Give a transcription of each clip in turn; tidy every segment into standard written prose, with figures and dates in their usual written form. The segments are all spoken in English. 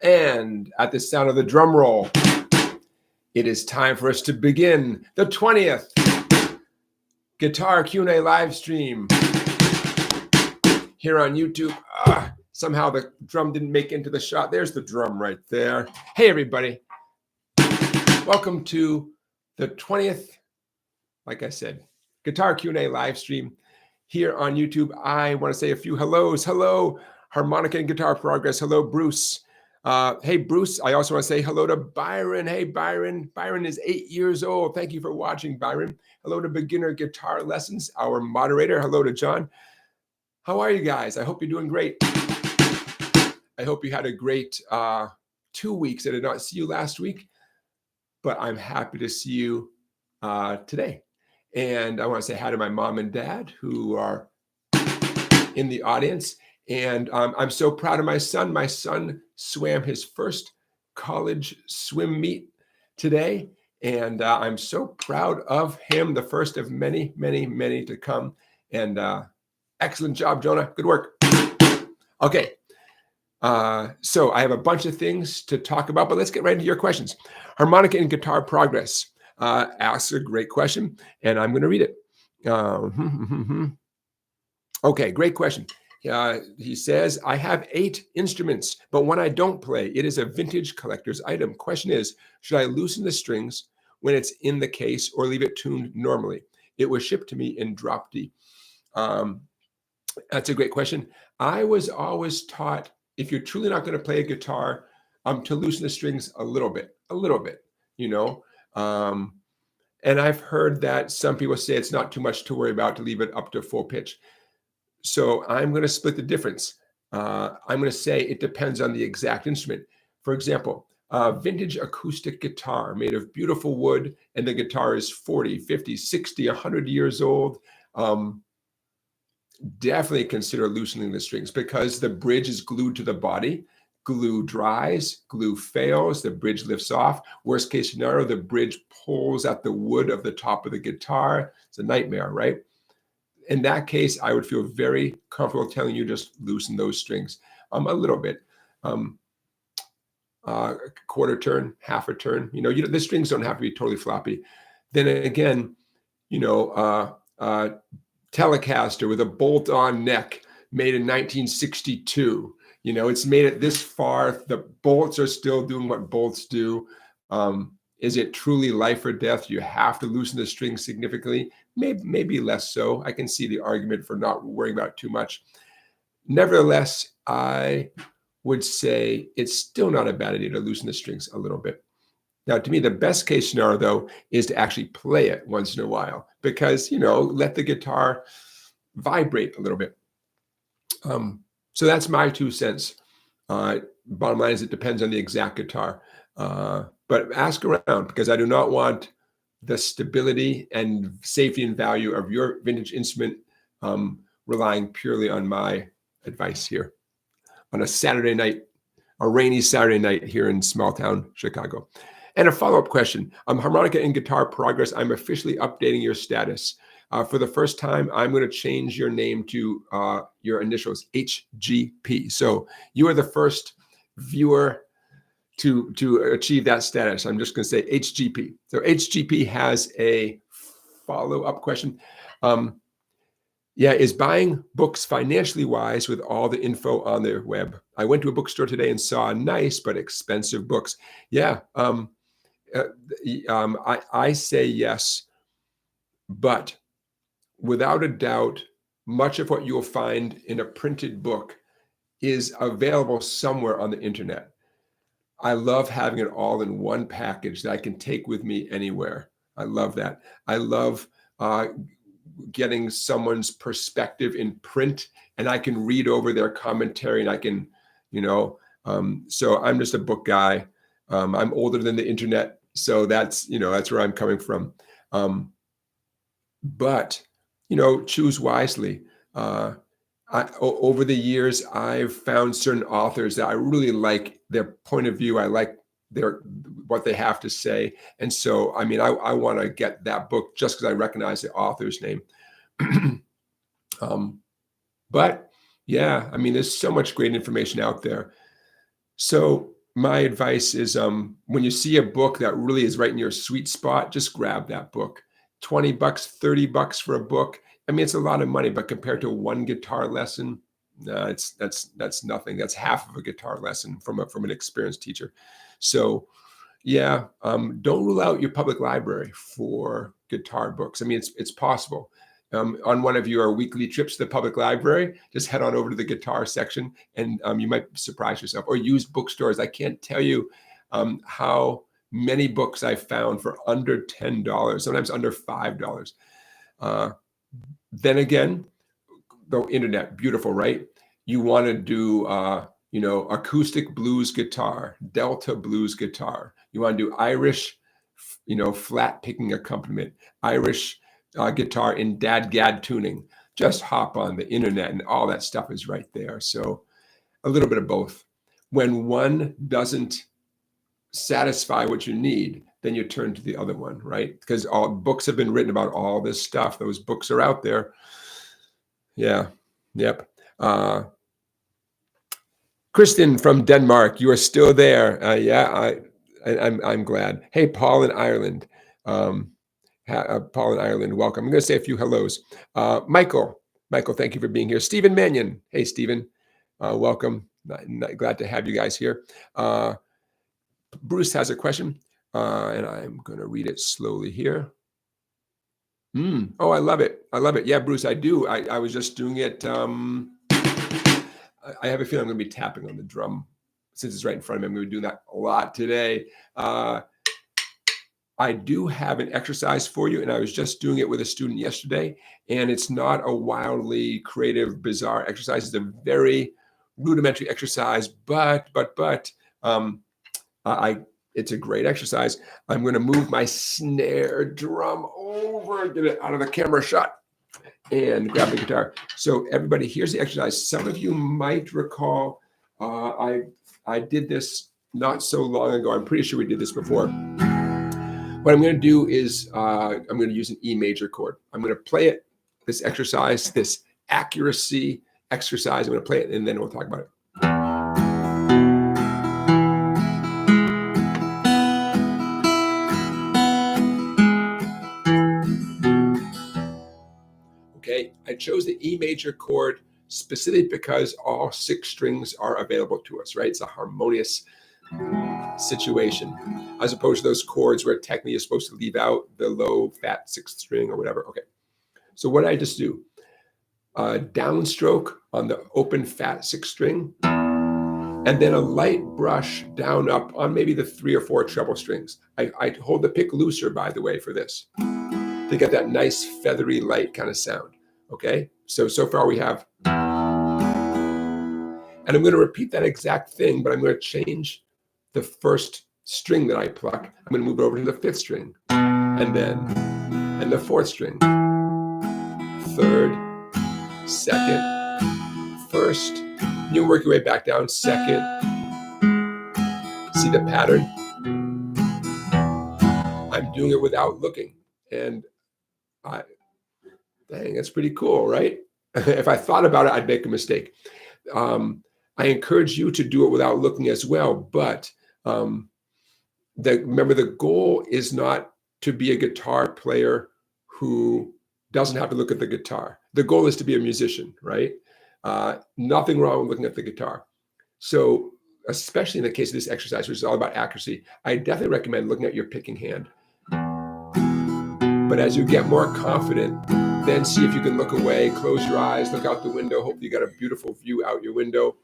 And at the sound of the drum roll, it is time for us to begin the 20th Guitar Q&A live stream here on YouTube. Somehow the drum didn't make into the shot. There's the drum right there. Hey, everybody. Welcome to the 20th, like I said, Guitar Q&A live stream here on YouTube. I want to say a few hellos. Hello, Harmonica and Guitar Progress. Hello, Bruce. Hey, Bruce, I also want to say hello to Byron. Hey, Byron. Byron is 8 years old. Thank you for watching, Byron. Hello to Beginner Guitar Lessons, our moderator. Hello to John. How are you guys? I hope you're doing great. I hope you had a great 2 weeks. I did not see you last week, but I'm happy to see you today. And I want to say hi to my mom and dad who are in the audience. And I'm so proud of my son. My son swam his first college swim meet today. And I'm so proud of him, the first of many, many, many to come. And excellent job, Jonah. Good work. Okay. So I have a bunch of things to talk about, but let's get right into your questions. Harmonica and Guitar Progress asks a great question, and I'm going to read it. Okay, great question. He says, I have 8 instruments, but when I don't play, it is a vintage collector's item. Question is, should I loosen the strings when it's in the case or leave it tuned normally? It was shipped to me in drop D. That's a great question. I was always taught, if you're truly not going to play a guitar, to loosen the strings a little bit, you know. And I've heard that some people say it's not too much to worry about to leave it up to full pitch. So I'm going to split the difference. I'm going to say it depends on the exact instrument. For example, a vintage acoustic guitar made of beautiful wood, and the guitar is 40, 50, 60, 100 years old. Definitely consider loosening the strings because the bridge is glued to the body. Glue dries, glue fails, the bridge lifts off. Worst case scenario, the bridge pulls at the wood of the top of the guitar. It's a nightmare, right? In that case, I would feel very comfortable telling you just loosen those strings a little bit. Quarter turn, half a turn. You know, the strings don't have to be totally floppy. Then again, you know, Telecaster with a bolt-on neck made in 1962. You know, it's made it this far. The bolts are still doing what bolts do. Is it truly life or death? You have to loosen the strings significantly. Maybe less so. I can see the argument for not worrying about it too much. Nevertheless, I would say it's still not a bad idea to loosen the strings a little bit. Now, to me, the best case scenario, though, is to actually play it once in a while because, you know, let the guitar vibrate a little bit. So that's my 2 cents. Bottom line is it depends on the exact guitar. But ask around because I do not want the stability and safety and value of your vintage instrument relying purely on my advice here on a Saturday night, a rainy Saturday night here in small town Chicago. And a follow-up question. Harmonica and Guitar Progress, I'm officially updating your status. For the first time, I'm going to change your name to your initials, HGP. So you are the first viewer to achieve that status. I'm just going to say HGP. So HGP has a follow-up question. Yeah, is buying books financially wise with all the info on their web? I went to a bookstore today and saw nice but expensive books. Yeah, I say yes, but without a doubt, much of what you'll find in a printed book is available somewhere on the internet. I love having it all in one package that I can take with me anywhere. I love that. I love getting someone's perspective in print, and I can read over their commentary, and I can, you know, so I'm just a book guy. I'm older than the internet, so that's, you know, that's where I'm coming from. But, you know, choose wisely. Over the years, I've found certain authors that I really like their point of view. I like what they have to say. And so, I mean, I want to get that book just because I recognize the author's name. But yeah, I mean, there's so much great information out there. So my advice is when you see a book that really is right in your sweet spot, just grab that book. $20, $30 for a book. I mean, it's a lot of money, but compared to one guitar lesson, no, that's nothing. That's half of a guitar lesson from an experienced teacher. So yeah, don't rule out your public library for guitar books. I mean, it's possible. On one of your weekly trips to the public library, just head on over to the guitar section, and you might surprise yourself. Or use bookstores. I can't tell you how many books I found for under $10, sometimes under $5. Then again, the internet, beautiful, right? You want to do, acoustic blues guitar, Delta blues guitar. You want to do Irish, flat picking accompaniment, Irish guitar in dad-gad tuning. Just hop on the internet and all that stuff is right there. So a little bit of both. When one doesn't satisfy what you need, then you turn to the other one, right? Because all books have been written about all this stuff. Those books are out there. Yeah. Yep. Kristen from Denmark, you are still there. I'm glad. Hey, Paul in Ireland. Paul in Ireland, welcome. I'm going to say a few hellos. Michael, thank you for being here. Stephen Mannion. Hey, Stephen, welcome. Glad to have you guys here. Bruce has a question, and I'm going to read it slowly here. Oh, I love it. Yeah, Bruce, I do. I was just doing it. I have a feeling I'm going to be tapping on the drum since it's right in front of me. I'm going to be doing that a lot today. I do have an exercise for you, and I was just doing it with a student yesterday, and it's not a wildly creative, bizarre exercise. It's a very rudimentary exercise, but it's a great exercise. I'm going to move my snare drum over, get it out of the camera shot, and grab the guitar. So everybody, here's the exercise. Some of you might recall, I did this not so long ago. I'm pretty sure we did this before. What I'm going to do is I'm going to use an E major chord. I'm going to play it, this exercise, this accuracy exercise. I'm going to play it, and then we'll talk about it. Okay, I chose the E major chord specifically because all 6 strings are available to us, right? It's a harmonious situation, as opposed to those chords where technically you're supposed to leave out the low fat 6th string or whatever. Okay, so what did I just do? Downstroke on the open fat 6th string, and then a light brush down up on maybe the 3 or 4 treble strings. I hold the pick looser, by the way, for this, to get that nice feathery light kind of sound. Okay, so far we have, and I'm going to repeat that exact thing, but I'm going to change the first string that I pluck. I'm going to move it over to the 5th string, and the 4th string, 3rd, 2nd, 1st. You work your way back down, 2nd. See the pattern? I'm doing it without looking, and dang, that's pretty cool, right? If I thought about it, I'd make a mistake. I encourage you to do it without looking as well, but remember, the goal is not to be a guitar player who doesn't have to look at the guitar. The goal is to be a musician, right? Nothing wrong with looking at the guitar. So especially in the case of this exercise, which is all about accuracy, I definitely recommend looking at your picking hand. But as you get more confident, then see if you can look away, close your eyes, look out the window. Hopefully you got a beautiful view out your window.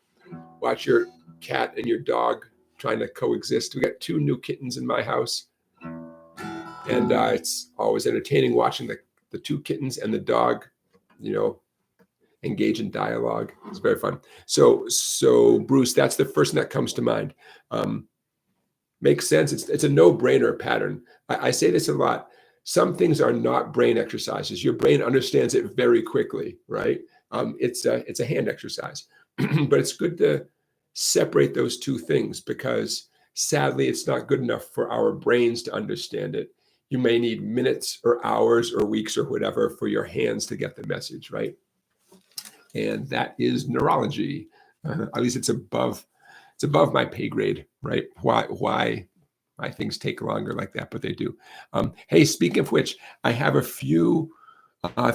Watch your cat and your dog trying to coexist. We got 2 new kittens in my house, and it's always entertaining watching the 2 kittens and the dog, engage in dialogue. It's very fun. So Bruce, that's the first thing that comes to mind. Makes sense. It's a no-brainer pattern. I say this a lot. Some things are not brain exercises. Your brain understands it very quickly, right? It's a hand exercise, but it's good to separate those 2 things, because sadly, it's not good enough for our brains to understand it. You may need minutes or hours or weeks or whatever for your hands to get the message, right? And that is neurology. At least it's above it's above my pay grade, right? Why things take longer like that, but they do. Hey, speaking of which, I have a few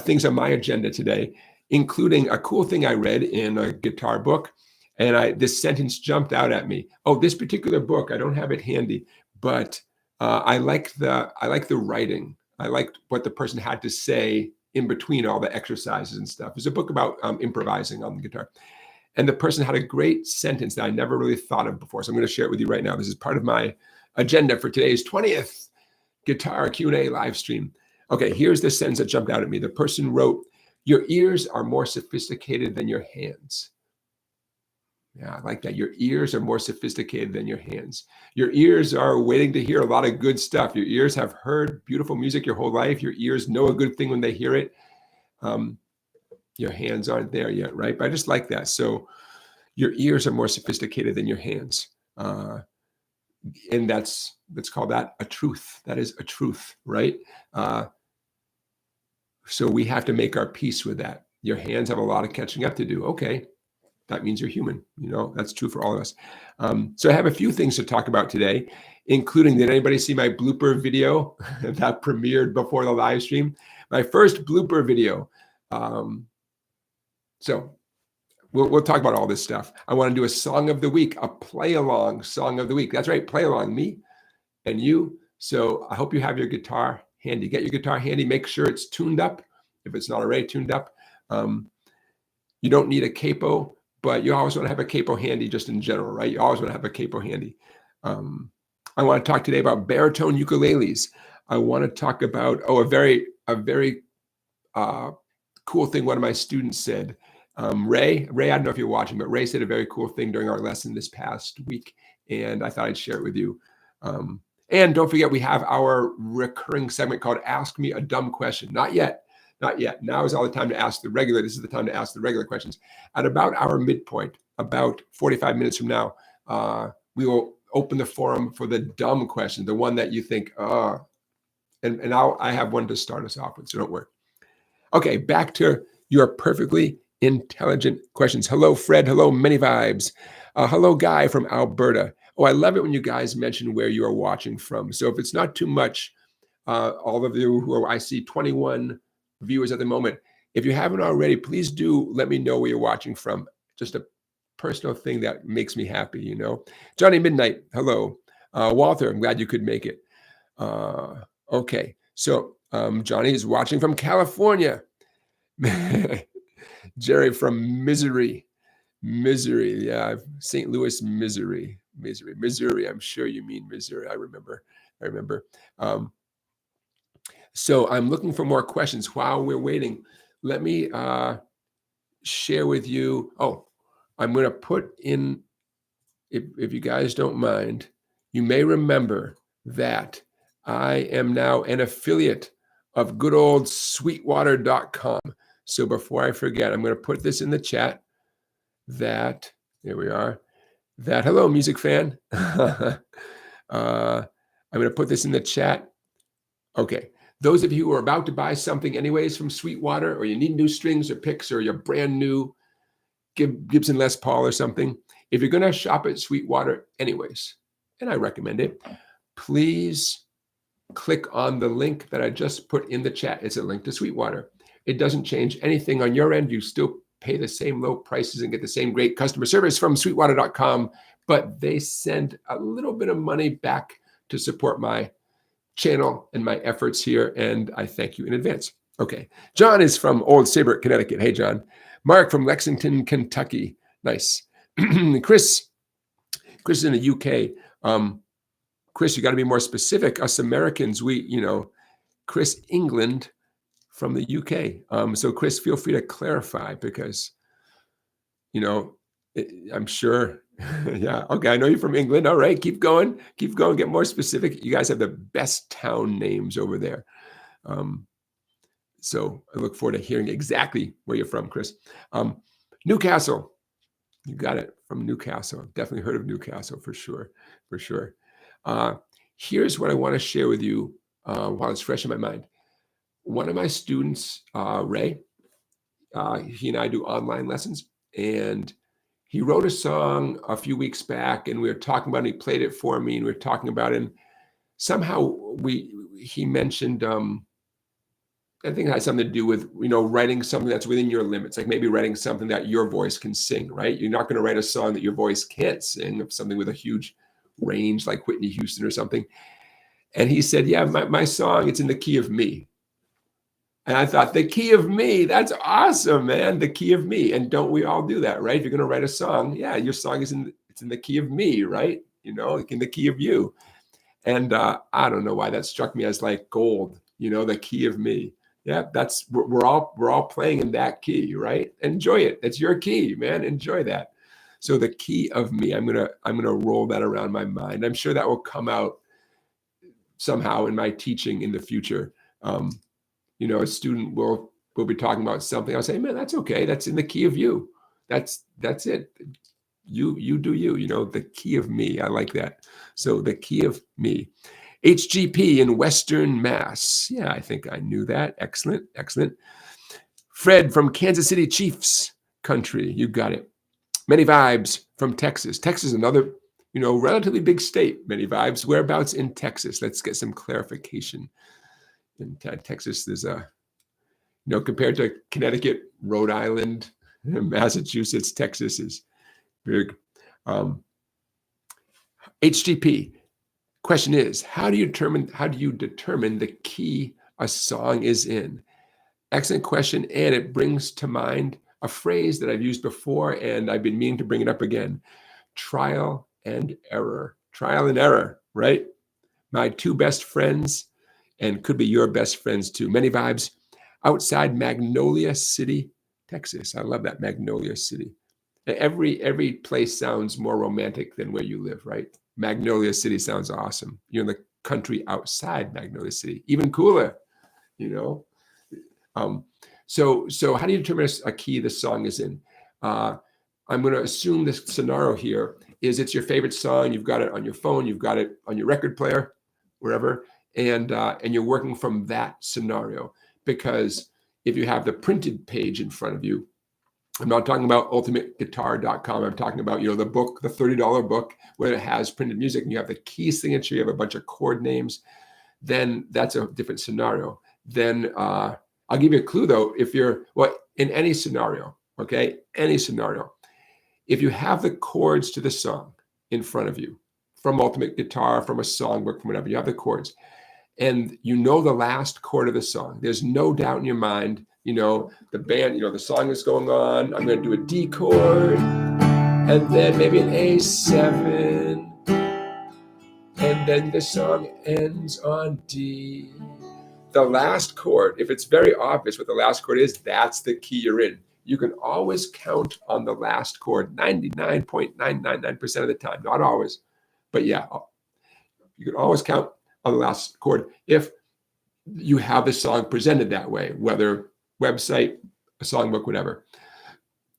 things on my agenda today, including a cool thing I read in a guitar book. And this sentence jumped out at me. Oh, this particular book, I don't have it handy, but I like the writing. I liked what the person had to say in between all the exercises and stuff. It's a book about improvising on the guitar. And the person had a great sentence that I never really thought of before. So I'm going to share it with you right now. This is part of my agenda for today's 20th guitar Q&A live stream. Okay, here's the sentence that jumped out at me. The person wrote, "Your ears are more sophisticated than your hands." Yeah, I like that. Your ears are more sophisticated than your hands. Your ears are waiting to hear a lot of good stuff. Your ears have heard beautiful music your whole life. Your ears know a good thing when they hear it. Your hands aren't there yet, right? But I just like that. So your ears are more sophisticated than your hands. And let's call that a truth. That is a truth, right? So we have to make our peace with that. Your hands have a lot of catching up to do. Okay, that means you're human. That's true for all of us. So I have a few things to talk about today, including, did anybody see my blooper video that premiered before the live stream? My first blooper video. So we'll talk about all this stuff. I want to do a song of the week, a play along song of the week. That's right, play along, me and you. So I hope you have your guitar handy. Get your guitar handy. Make sure it's tuned up if it's not already tuned up. You don't need a capo, but you always want to have a capo handy just in general, right? You always want to have a capo handy. I want to talk today about baritone ukuleles. I want to talk about, a very cool thing one of my students said. Ray, I don't know if you're watching, but Ray said a very cool thing during our lesson this past week, and I thought I'd share it with you. And don't forget, we have our recurring segment called Ask Me a Dumb Question. Not yet. Now is all the time to ask the regular. This is the time to ask the regular questions. At about our midpoint, about 45 minutes from now, we will open the forum for the dumb question, the one that you think, and I have one to start us off with, so don't worry. Okay, back to your perfectly intelligent questions. Hello, Fred. Hello, Many Vibes. Hello, Guy from Alberta. Oh, I love it when you guys mention where you are watching from. So if it's not too much, all of you who are, I see 21 viewers at the moment. If you haven't already, please do let me know where you're watching from. Just a personal thing that makes me happy, Johnny Midnight, hello. Walter, I'm glad you could make it. Okay, so Johnny is watching from California. Jerry from Missouri, yeah, St. Louis, Missouri. I'm sure you mean Missouri. I remember. So I'm looking for more questions while we're waiting. Let me share with you. Oh, I'm going to put in, if you guys don't mind, you may remember that I am now an affiliate of good old sweetwater.com. So before I forget, I'm going to put this in the chat there we are, hello, music fan. I'm going to put this in the chat. Okay. Those of you who are about to buy something anyways from Sweetwater, or you need new strings or picks, or you're brand new Gibson Les Paul or something, if you're going to shop at Sweetwater anyways, and I recommend it, please click on the link that I just put in the chat. It's a link to Sweetwater. It doesn't change anything on your end. You still pay the same low prices and get the same great customer service from sweetwater.com, but they send a little bit of money back to support my channel and my efforts here, and I thank you in advance. Okay, John is from Old Saybrook, Connecticut. Hey, John. Mark from Lexington, Kentucky. Nice. Chris is in the UK. Chris, you got to be more specific. Us Americans, Chris England from the UK. So Chris, feel free to clarify, because, I'm sure. Yeah. Okay. I know you're from England. All right. Keep going. Get more specific. You guys have the best town names over there. So I look forward to hearing exactly where you're from, Chris. Newcastle. You got it, from Newcastle. I've definitely heard of Newcastle for sure. Here's what I want to share with you while it's fresh in my mind. One of my students, Ray, he and I do online lessons, and he wrote a song a few weeks back, and we were talking about it. He played it for me, and we were talking about it. And somehow he mentioned, I think it has something to do with, writing something that's within your limits, like maybe writing something that your voice can sing, right? You're not going to write a song that your voice can't sing, of something with a huge range like Whitney Houston or something. And he said, yeah, my song, it's in the key of me. And I thought, the key of me, that's awesome, man. The key of me. And don't we all do that, right? If you're going to write a song, yeah, your song is it's in the key of me, right? In the key of you. And I don't know why that struck me as like gold, the key of me. Yeah, we're all playing in that key, right? Enjoy it. It's your key, man. Enjoy that. So the key of me, I'm gonna roll that around my mind. I'm sure that will come out somehow in my teaching in the future. A student will be talking about something. I'll say, man, that's okay. That's in the key of you. That's it. You do you. The key of me. I like that. So the key of me. HGP in Western Mass. Yeah, I think I knew that. Excellent. Fred from Kansas City Chiefs country. You got it. Many vibes from Texas. Texas, another, relatively big state. Many vibes. Whereabouts in Texas? Let's get some clarification. In Texas, there's compared to Connecticut, Rhode Island, Massachusetts, Texas is big. HGP. Question is, how do you determine the key a song is in? Excellent question, and it brings to mind a phrase that I've used before, and I've been meaning to bring it up again. Trial and error. Trial and error, right? My two best friends, and could be your best friends too. Many vibes outside Magnolia City, Texas. I love that, Magnolia City. Every place sounds more romantic than where you live, right? Magnolia City sounds awesome. You're in the country outside Magnolia City, even cooler, So how do you determine a key the song is in? I'm going to assume this scenario here is it's your favorite song. You've got it on your phone. You've got it on your record player, wherever, and you're working from that scenario. Because if you have the printed page in front of you, I'm not talking about ultimateguitar.com. I'm talking about, the book, the $30 book, where it has printed music and you have the key signature, you have a bunch of chord names, then that's a different scenario. Then I'll give you a clue though, in any scenario, okay? Any scenario. If you have the chords to the song in front of you, from Ultimate Guitar, from a songbook, from whatever, you have the chords, and the last chord of the song, there's no doubt in your mind, the band, the song is going on. I'm going to do a D chord and then maybe an A7. And then the song ends on D. The last chord, if it's very obvious what the last chord is, that's the key you're in. You can always count on the last chord 99.999% of the time. Not always, but yeah, you can always count on the last chord if you have the song presented that way, whether website, a songbook, whatever.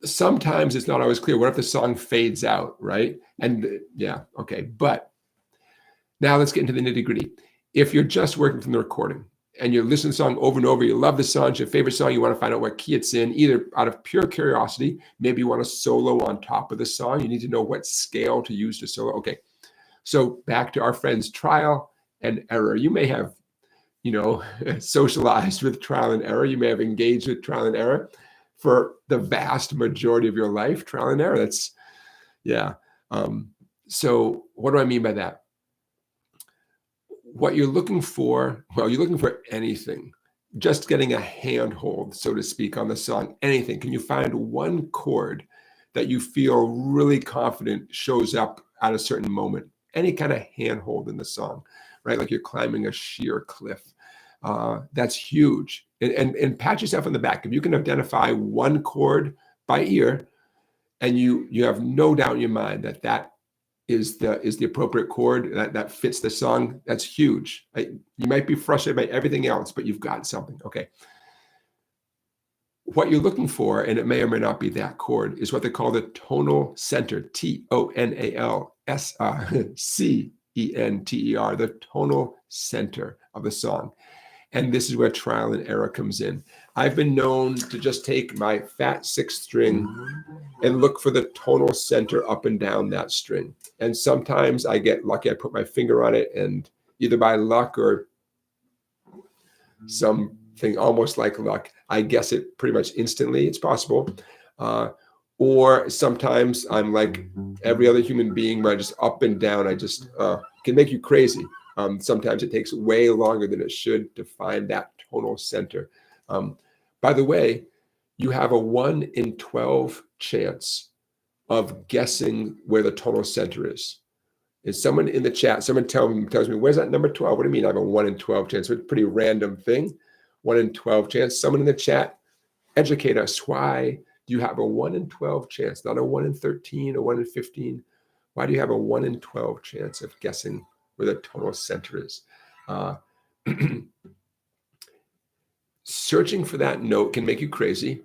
Sometimes it's not always clear. What if the song fades out, right? And yeah, okay. But now let's get into the nitty-gritty. If you're just working from the recording and you listen to the song over and over, you love the song, it's your favorite song, you want to find out what key it's in, either out of pure curiosity, maybe you want to solo on top of the song, you need to know what scale to use to solo. Okay, so back to our friends, trial and error. You may have socialized with trial and error. You may have engaged with trial and error for the vast majority of your life. Trial and error, that's, yeah. So what do I mean by that? What you're looking for, you're looking for anything, just getting a handhold, so to speak, on the song, anything. Can you find one chord that you feel really confident shows up at a certain moment? Any kind of handhold in the song, right? Like you're climbing a sheer cliff. That's huge. And pat yourself on the back. If you can identify one chord by ear and you have no doubt in your mind that is the appropriate chord that fits the song, that's huge. You might be frustrated by everything else, but you've got something. Okay. What you're looking for, and it may or may not be that chord, is what they call the tonal center, TONALCENTER, the tonal center of the song. And this is where trial and error comes in. I've been known to just take my fat 6th string and look for the tonal center up and down that string. And sometimes I get lucky. I put my finger on it, and either by luck or something almost like luck, I guess it pretty much instantly. It's possible. Or sometimes I'm like every other human being, where I just up and down, I just can make you crazy. Sometimes it takes way longer than it should to find that tonal center. By the way, you have a 1 in 12 chance of guessing where the tonal center is. Is someone in the chat, someone tells me, where's that number 12? What do you mean I have a 1 in 12 chance? It's a pretty random thing. 1 in 12 chance. Someone in the chat, educate us. Why do you have a 1 in 12 chance, not a 1 in 13, a 1 in 15? Why do you have a 1 in 12 chance of guessing where the tonal center is? Searching for that note can make you crazy.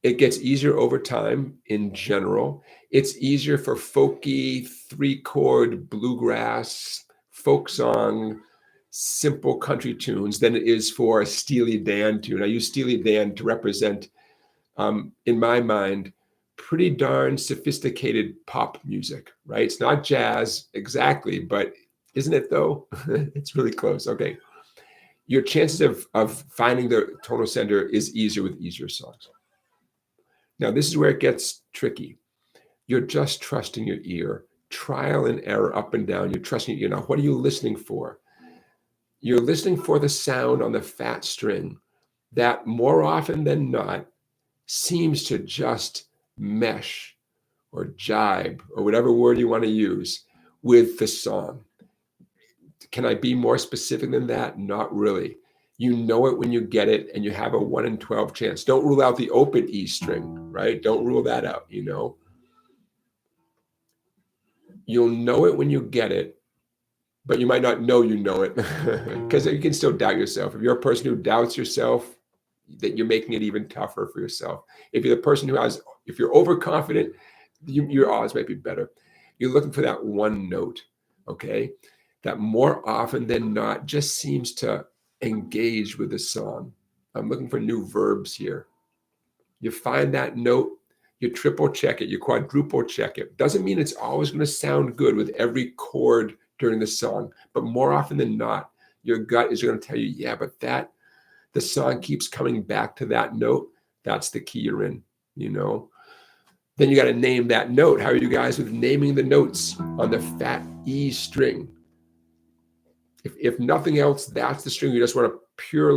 It gets easier over time in general. It's easier for folky, 3-chord, bluegrass, folk song, simple country tunes than it is for a Steely Dan tune. I use Steely Dan to represent, in my mind, pretty darn sophisticated pop music, right? It's not jazz exactly, but isn't it though? It's really close. Okay. Your chances of finding the tonal center is easier with easier songs. Now, this is where it gets tricky. You're just trusting your ear, trial and error up and down. You're trusting your ear. Now, what are you listening for? You're listening for the sound on the fat string that more often than not seems to just mesh or jibe or whatever word you want to use with the song. Can I be more specific than that? Not really. You know it when you get it, and you have a 1 in 12 chance. Don't rule out the open E string, right? Don't rule that out, you know. You'll know it when you get it, but you might not know you know it because you can still doubt yourself. If you're a person who doubts yourself, that you're making it even tougher for yourself. If you're the person if you're overconfident, your odds might be better. You're looking for that one note, okay? That more often than not just seems to engage with the song. I'm looking for new verbs here. You find that note, you triple check it, you quadruple check it. Doesn't mean it's always going to sound good with every chord during the song, but more often than not, your gut is going to tell you, yeah, but the song keeps coming back to that note. That's the key you're in, you know. Then you got to name that note. How are you guys with naming the notes on the fat E string? If nothing else, that's the string you just want to pure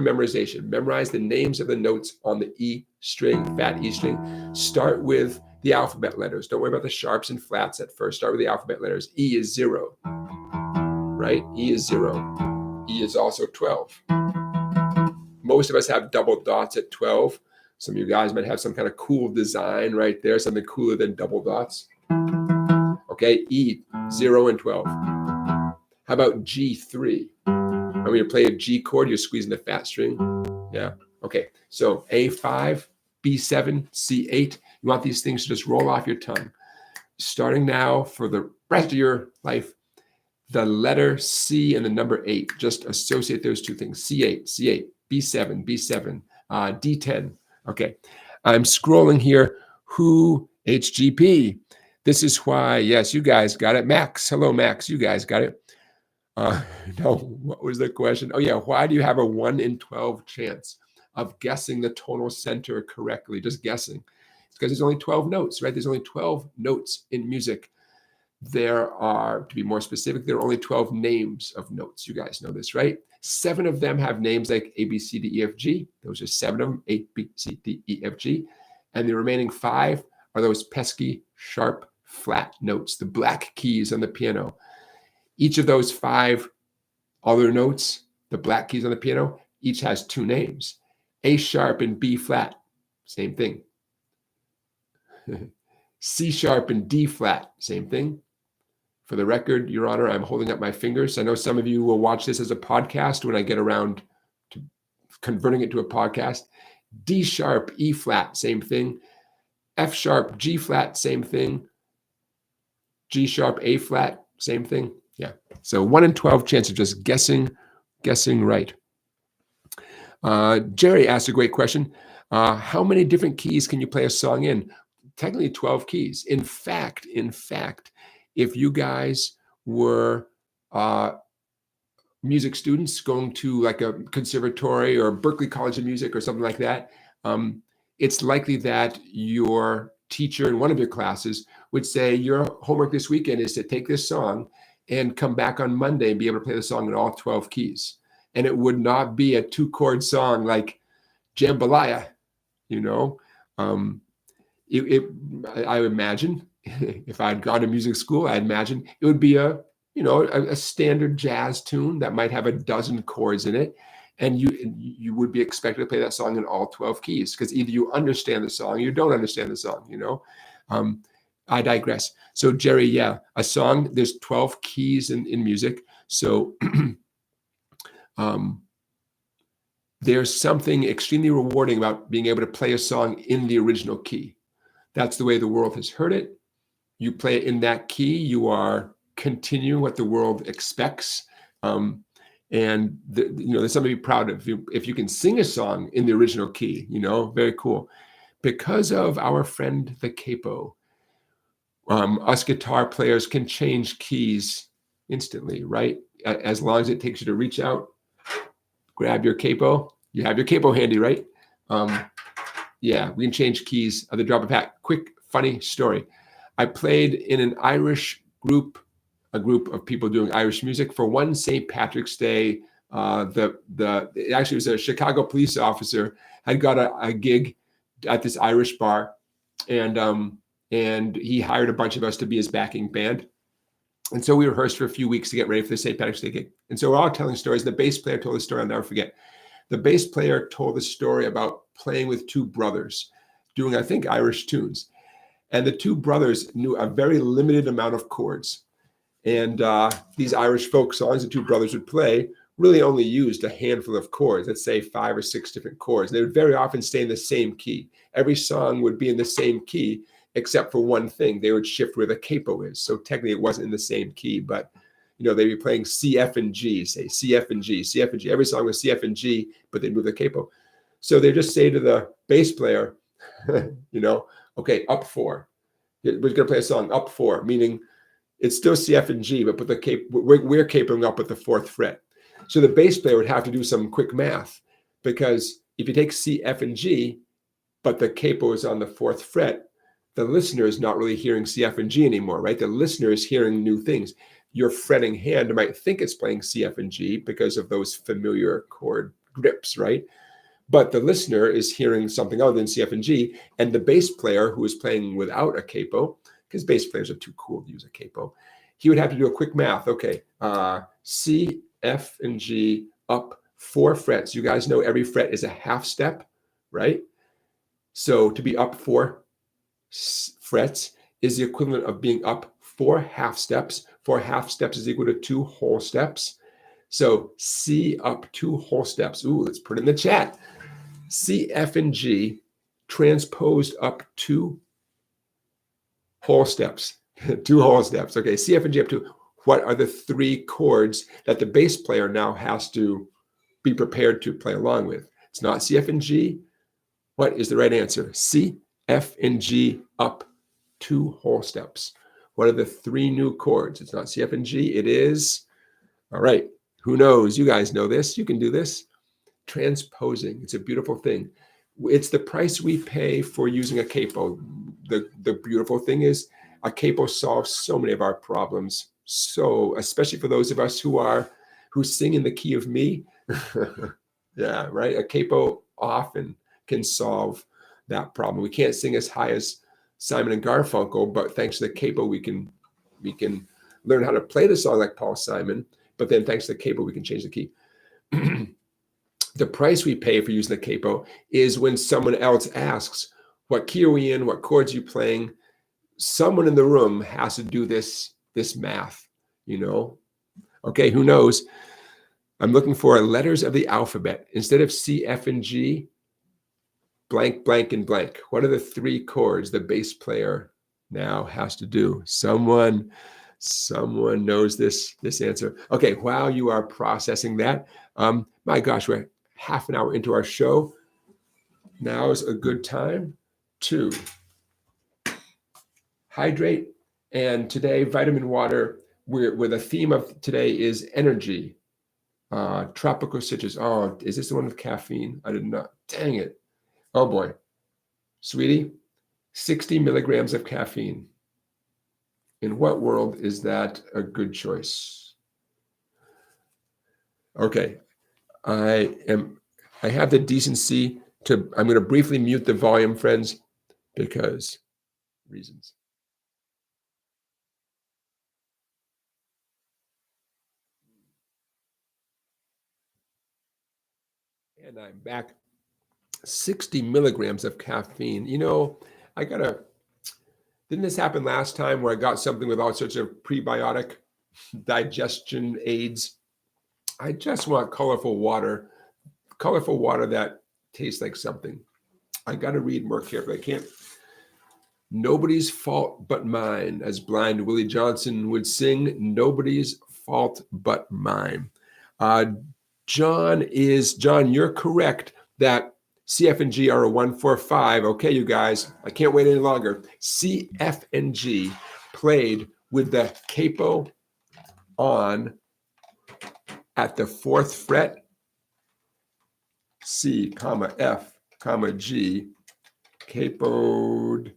memorization. Memorize the names of the notes on the E string, fat E string. Start with the alphabet letters. Don't worry about the sharps and flats at first. Start with the alphabet letters. E is 0, right? E is 0. E is also 12. Most of us have double dots at 12. Some of you guys might have some kind of cool design right there, something cooler than double dots. Okay, E, 0 and 12. How about G3? When you play a G chord, you're squeezing the fat string. Yeah. Okay. So A5, B7, C8. You want these things to just roll off your tongue. Starting now for the rest of your life, the letter C and the number 8. Just associate those two things. C8, C8, B7, B7, D10. Okay. I'm scrolling here. Who? HGP. This is why. Yes, you guys got it. Max. Hello, Max. You guys got it. No, what was the question? Oh yeah, why do you have a 1 in 12 chance of guessing the tonal center correctly? Just guessing. It's because there's only 12 notes, right? There's only 12 notes in music. There are, to be more specific, there are only 12 names of notes. You guys know this, right? 7 of them have names like A, B, C, D, E, F, G. Those are 7 of them, A, B, C, D, E, F, G. And the remaining 5 are those pesky, sharp, flat notes, the black keys on the piano. Each of those 5 other notes, the black keys on the piano, each has 2 names. A sharp and B flat, same thing. C sharp and D flat, same thing. For the record, Your Honor, I'm holding up my fingers. I know some of you will watch this as a podcast when I get around to converting it to a podcast. D sharp, E flat, same thing. F sharp, G flat, same thing. G sharp, A flat, same thing. Yeah. So 1 in 12 chance of just guessing right. Jerry asked a great question. How many different keys can you play a song in? Technically 12 keys. In fact, if you guys were music students going to like a conservatory or Berklee College of Music or something like that, it's likely that your teacher in one of your classes would say, your homework this weekend is to take this song and come back on Monday and be able to play the song in all 12 keys. And it would not be a 2-chord song like Jambalaya, you know. I imagine if I'd gone to music school, I imagine it would be a standard jazz tune that might have a dozen chords in it. And you would be expected to play that song in all 12 keys, because either you understand the song or you don't understand the song, I digress. So Jerry, yeah, a song, there's 12 keys in music. So there's something extremely rewarding about being able to play a song in the original key. That's the way the world has heard it. You play it in that key, you are continuing what the world expects. And there's something to be proud of. If you can sing a song in the original key, very cool. Because of our friend, the capo, us guitar players can change keys instantly, right? As long as it takes you to reach out, grab your capo. You have your capo handy, right? Yeah, we can change keys at the drop of a hat. Quick, funny story. I played in an Irish group, a group of people doing Irish music for one St. Patrick's Day. It actually was a Chicago police officer had got a gig at this Irish bar, and he hired a bunch of us to be his backing band. And so we rehearsed for a few weeks to get ready for the St. Patrick's Day gig. And so we're all telling stories. The bass player told a story I'll never forget. The bass player told a story about playing with two brothers doing, I think, Irish tunes. And the two brothers knew a very limited amount of chords. And these Irish folk songs the two brothers would play really only used a handful of chords, let's say 5 or 6 different chords. They would very often stay in the same key. Every song would be in the same key, except for one thing. They would shift where the capo is. So technically it wasn't in the same key, but they'd be playing C, F, and G, say C, F, and G, C, F, and G. Every song was C, F, and G, but they'd move the capo. So they just say to the bass player, okay, up 4. We're going to play a song up 4, meaning it's still C, F, and G, but put the we're capering up at the 4th fret. So the bass player would have to do some quick math, because if you take C, F, and G, but the capo is on the 4th fret, the listener is not really hearing C, F, and G anymore, right? The listener is hearing new things. Your fretting hand might think it's playing C, F, and G because of those familiar chord grips, right? But the listener is hearing something other than C, F, and G, and the bass player who is playing without a capo, because bass players are too cool to use a capo, he would have to do a quick math. Okay, C, F, and G up 4 frets. You guys know every fret is a half step, right? So to be up 4 frets is the equivalent of being up 4 half steps. 4 half steps is equal to 2 whole steps. So C up 2 whole steps. Ooh, let's put it in the chat. C, F, and G transposed up 2 whole steps. 2 whole steps. Okay, C, F, and G up 2. What are the 3 chords that the bass player now has to be prepared to play along with? It's not C, F, and G. What is the right answer? C, F, and G up 2 whole steps. What are the 3 new chords? It's not C, F, and G. It is, all right, who knows? You guys know this. You can do this. Transposing. It's a beautiful thing. It's the price we pay for using a capo. The beautiful thing is a capo solves so many of our problems. So, especially for those of us who sing in the key of me. Yeah, right. A capo often can solve that problem. We can't sing as high as Simon and Garfunkel, but thanks to the capo, we can learn how to play the song like Paul Simon. But then thanks to the capo, we can change the key. The price we pay for using the capo is when someone else asks, what key are we in? What chords are you playing? Someone in the room has to do this math, Okay, who knows? I'm looking for letters of the alphabet. Instead of C, F, and G, blank, blank, and blank. What are the 3 chords the bass player now has to do? Someone knows this answer. Okay, while you are processing that, my gosh, we're half an hour into our show. Now's a good time to hydrate. And today, vitamin water, where the theme of today is energy. Tropical citrus. Oh, is this the one with caffeine? I did not. Dang it. Oh boy. Sweetie, 60 milligrams of caffeine. In what world is that a good choice? Okay. I have the decency to, I'm going to briefly mute the volume, friends, because reasons. And I'm back. 60 milligrams of caffeine. You know, didn't this happen last time where I got something with all sorts of prebiotic digestion aids? I just want colorful water that tastes like something. I got to read more carefully. I can't. Nobody's fault but mine, as blind Willie Johnson would sing. Nobody's fault but mine. John, you're correct that C, F, and G are a 1-4-5. Okay, you guys, I can't wait any longer. C, F, and G played with the capo on at the 4th fret. C, comma, F, comma, G, capoed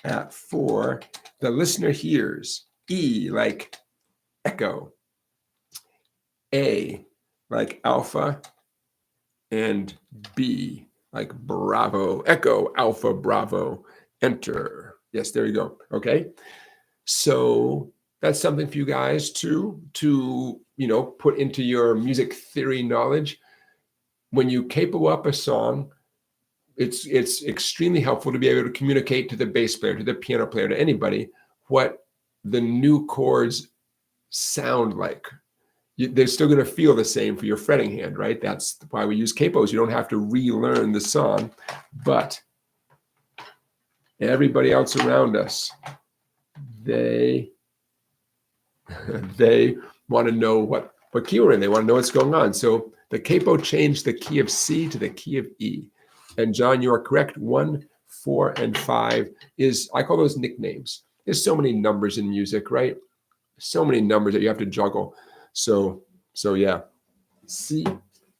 at 4. The listener hears E like echo, A like alpha, and B like bravo. Echo, alpha, bravo, enter. Yes, there you go. Okay. So that's something for you guys to put into your music theory knowledge. When you capo up a song, it's extremely helpful to be able to communicate to the bass player, to the piano player, to anybody, what the new chords sound like. They're still going to feel the same for your fretting hand, right? That's why we use capos. You don't have to relearn the song, but everybody else around us, they want to know what key we're in. They want to know what's going on. So the capo changed the key of C to the key of E. And John, you are correct. 1, 4, and 5 is, I call those nicknames. There's so many numbers in music, right? So many numbers that you have to juggle. So yeah, C,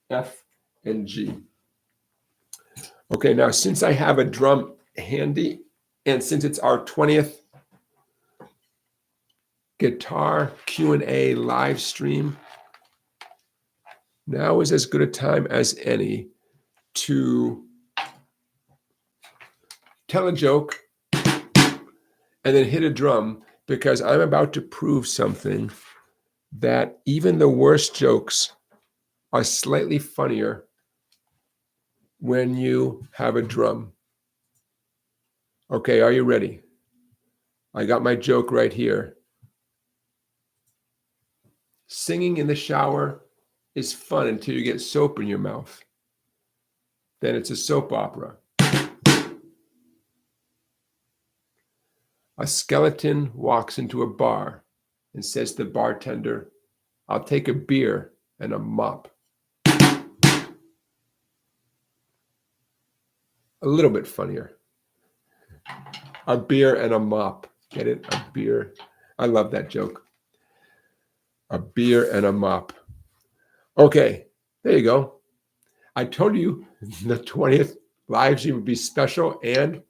F, and G. Okay, now since I have a drum handy, and since it's our 20th guitar Q&A live stream, now is as good a time as any to tell a joke and then hit a drum, because I'm about to prove something, that even the worst jokes are slightly funnier when you have a drum. Okay, are you ready? I got my joke right here. Singing in the shower is fun until you get soap in your mouth. Then it's a soap opera. A skeleton walks into a bar and says to the bartender, "I'll take a beer and a mop." A little bit funnier. A beer and a mop. Get it? A beer. I love that joke. A beer and a mop. Okay, there you go. I told you the 20th live stream would be special, and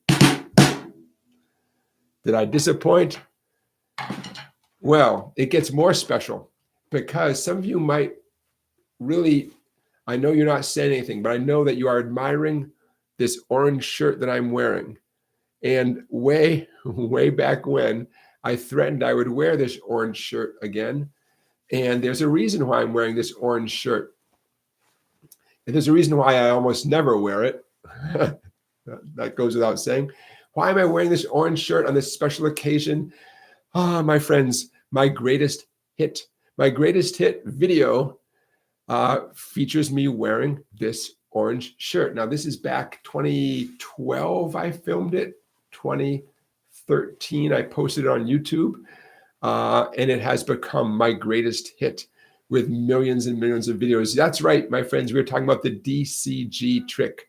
did I disappoint? Well, it gets more special, because some of you might really, I know you're not saying anything, but I know that you are admiring this orange shirt that I'm wearing. And way back when, I threatened I would wear this orange shirt again. And there's a reason why I'm wearing this orange shirt. And there's a reason why I almost never wear it. That goes without saying. Why am I wearing this orange shirt on this special occasion? My friends, my greatest hit video features me wearing this orange shirt. Now, this is back 2012, I filmed it. 2013, I posted it on YouTube. And it has become my greatest hit with millions and millions of videos. That's right, my friends. We're talking about the DCG trick,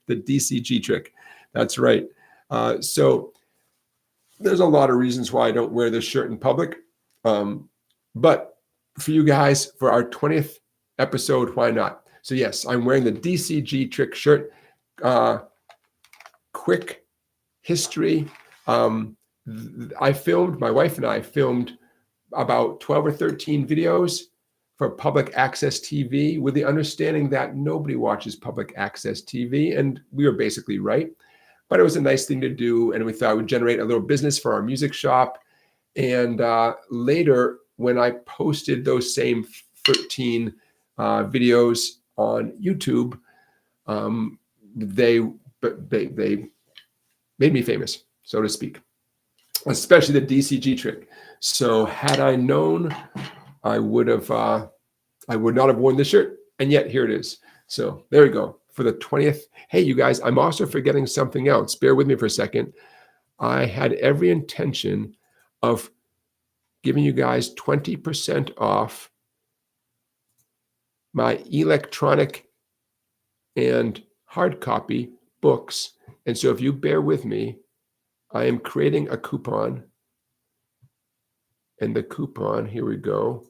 That's right. So there's a lot of reasons why I don't wear this shirt in public. But for you guys, for our 20th episode, why not? So yes, I'm wearing the DCG Trick shirt. Quick history. My wife and I filmed about 12 or 13 videos for public access TV with the understanding that nobody watches public access TV. And we were basically right. But it was a nice thing to do. And we thought it would generate a little business for our music shop. And later, when I posted those same 13 videos on YouTube, they made me famous, so to speak, especially the DCG trick. So had I known, I would not have worn this shirt. And yet here it is. So there we go. For the 20th. Hey, you guys, I'm also forgetting something else. Bear with me for a second. I had every intention of giving you guys 20% off my electronic and hard copy books. And so if you bear with me, I am creating a coupon. And the coupon, here we go.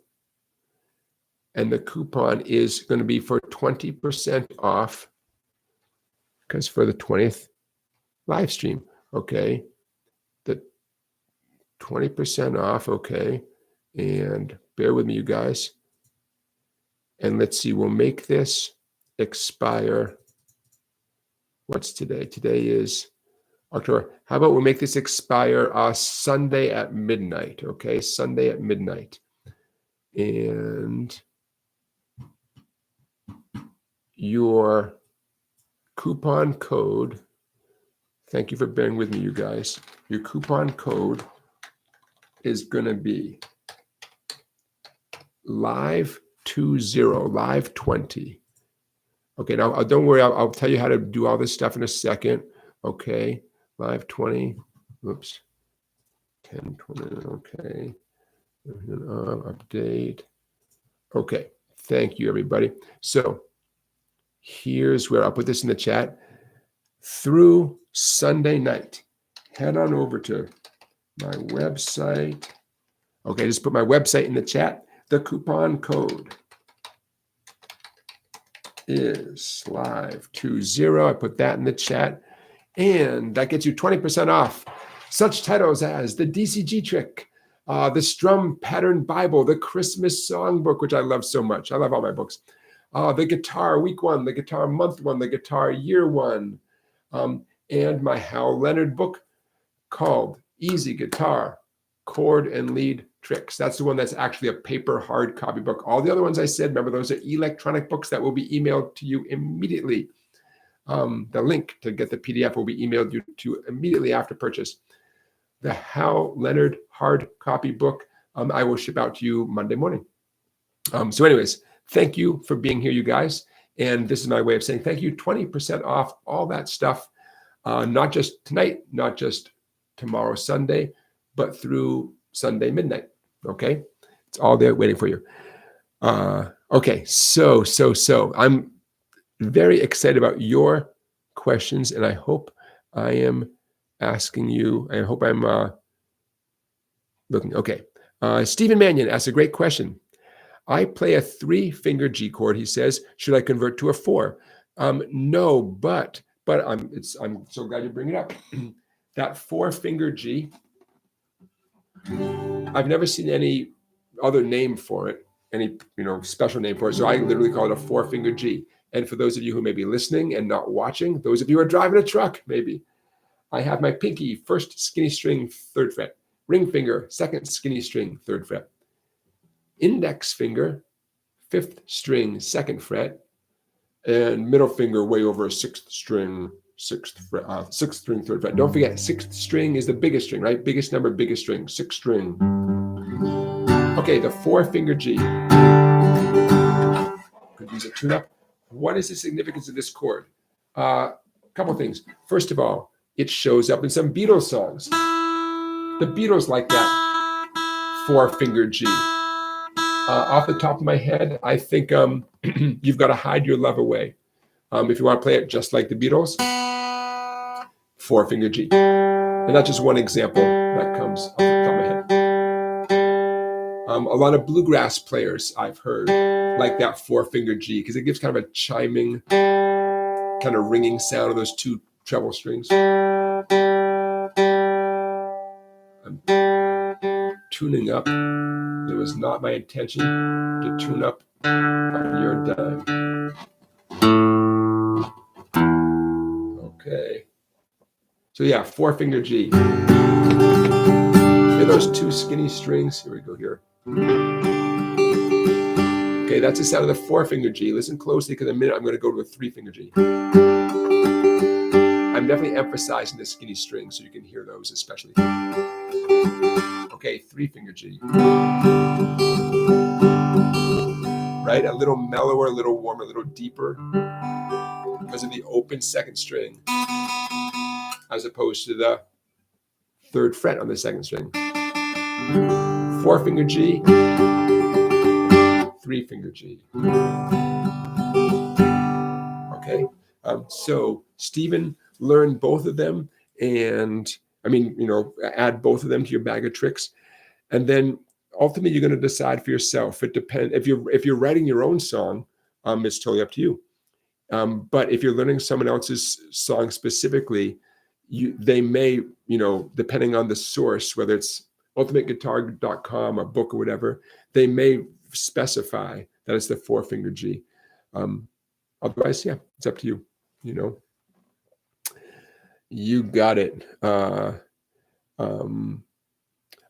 And the coupon is going to be for 20% off, because for the 20th live stream, okay, the 20% off, okay, and bear with me, you guys, and let's see, we'll make this expire, what's today? Today is October. How about we'll make this expire Sunday at midnight, okay, Sunday at midnight, and your coupon code, thank you for bearing with me, you guys. Your coupon code is going to be live20, live20. Okay, now don't worry, I'll tell you how to do all this stuff in a second. Okay, live20, oops, 1020, okay, update. Okay, thank you, everybody. So here's where I'll put this in the chat. Through Sunday night, head on over to my website. Okay, just put my website in the chat. The coupon code is live20. I put that in the chat. And that gets you 20% off such titles as the DCG Trick, the Strum Pattern Bible, the Christmas Songbook, which I love so much. I love all my books. The Guitar Week 1, the Guitar Month 1, the Guitar Year 1, and my Hal Leonard book called Easy Guitar, Chord and Lead Tricks. That's the one that's actually a paper hard copy book. All the other ones I said, remember, those are electronic books that will be emailed to you immediately. The link to get the PDF will be emailed you to immediately after purchase. The Hal Leonard hard copy book, I will ship out to you Monday morning. So anyways, thank you for being here, you guys. And this is my way of saying thank you. 20% off all that stuff, not just tonight, not just tomorrow, Sunday, but through Sunday midnight. Okay, it's all there waiting for you. Okay, so I'm very excited about your questions, and I hope I am asking you. I hope I'm looking. Okay, Stephen Mannion asks a great question. I play a 3-finger G chord, he says. Should I convert to a 4? No, but I'm so glad you bring it up. That 4-finger G, I've never seen any other name for it, any special name for it. So I literally call it a 4-finger G. And for those of you who may be listening and not watching, those of you who are driving a truck, maybe, I have my pinky, 1st skinny string, 3rd fret, ring finger, 2nd skinny string, 3rd fret, index finger, 5th string, 2nd fret, and middle finger way over 6th string, 6th fret, 6th string, 3rd fret. Don't forget, 6th string is the biggest string, right? Biggest number, biggest string, 6th string. Okay, the 4-finger G. Could use a tune-up. What is the significance of this chord? Couple things. First of all, it shows up in some Beatles songs. The Beatles like that 4-finger G. Off the top of my head, I think You've Got to Hide Your Love Away. If you want to play it just like the Beatles, 4-finger G. And that's just one example that comes off the top of my head. A lot of bluegrass players I've heard like that 4-finger G because it gives kind of a chiming, kind of ringing sound of those 2 treble strings. I'm tuning up. It was not my intention to tune up on your dime. Okay. So yeah, 4-finger G. Hear those 2 skinny strings? Here we go here. Okay, that's the sound of the 4-finger G. Listen closely because in a minute I'm going to go to a 3-finger G. I'm definitely emphasizing the skinny strings so you can hear those especially. Okay, 3-finger G. Right, a little mellower, a little warmer, a little deeper because of the open 2nd string as opposed to the 3rd fret on the 2nd string. 4-finger G, 3-finger G. Okay, so Stephen learned both of them, and add both of them to your bag of tricks, and then ultimately you're going to decide for yourself. It depends if you're writing your own song, it's totally up to you. But if you're learning someone else's song specifically, they may, depending on the source, whether it's ultimateguitar.com or book or whatever, they may specify that it's the 4-finger G. Otherwise, yeah, it's up to you. You got it.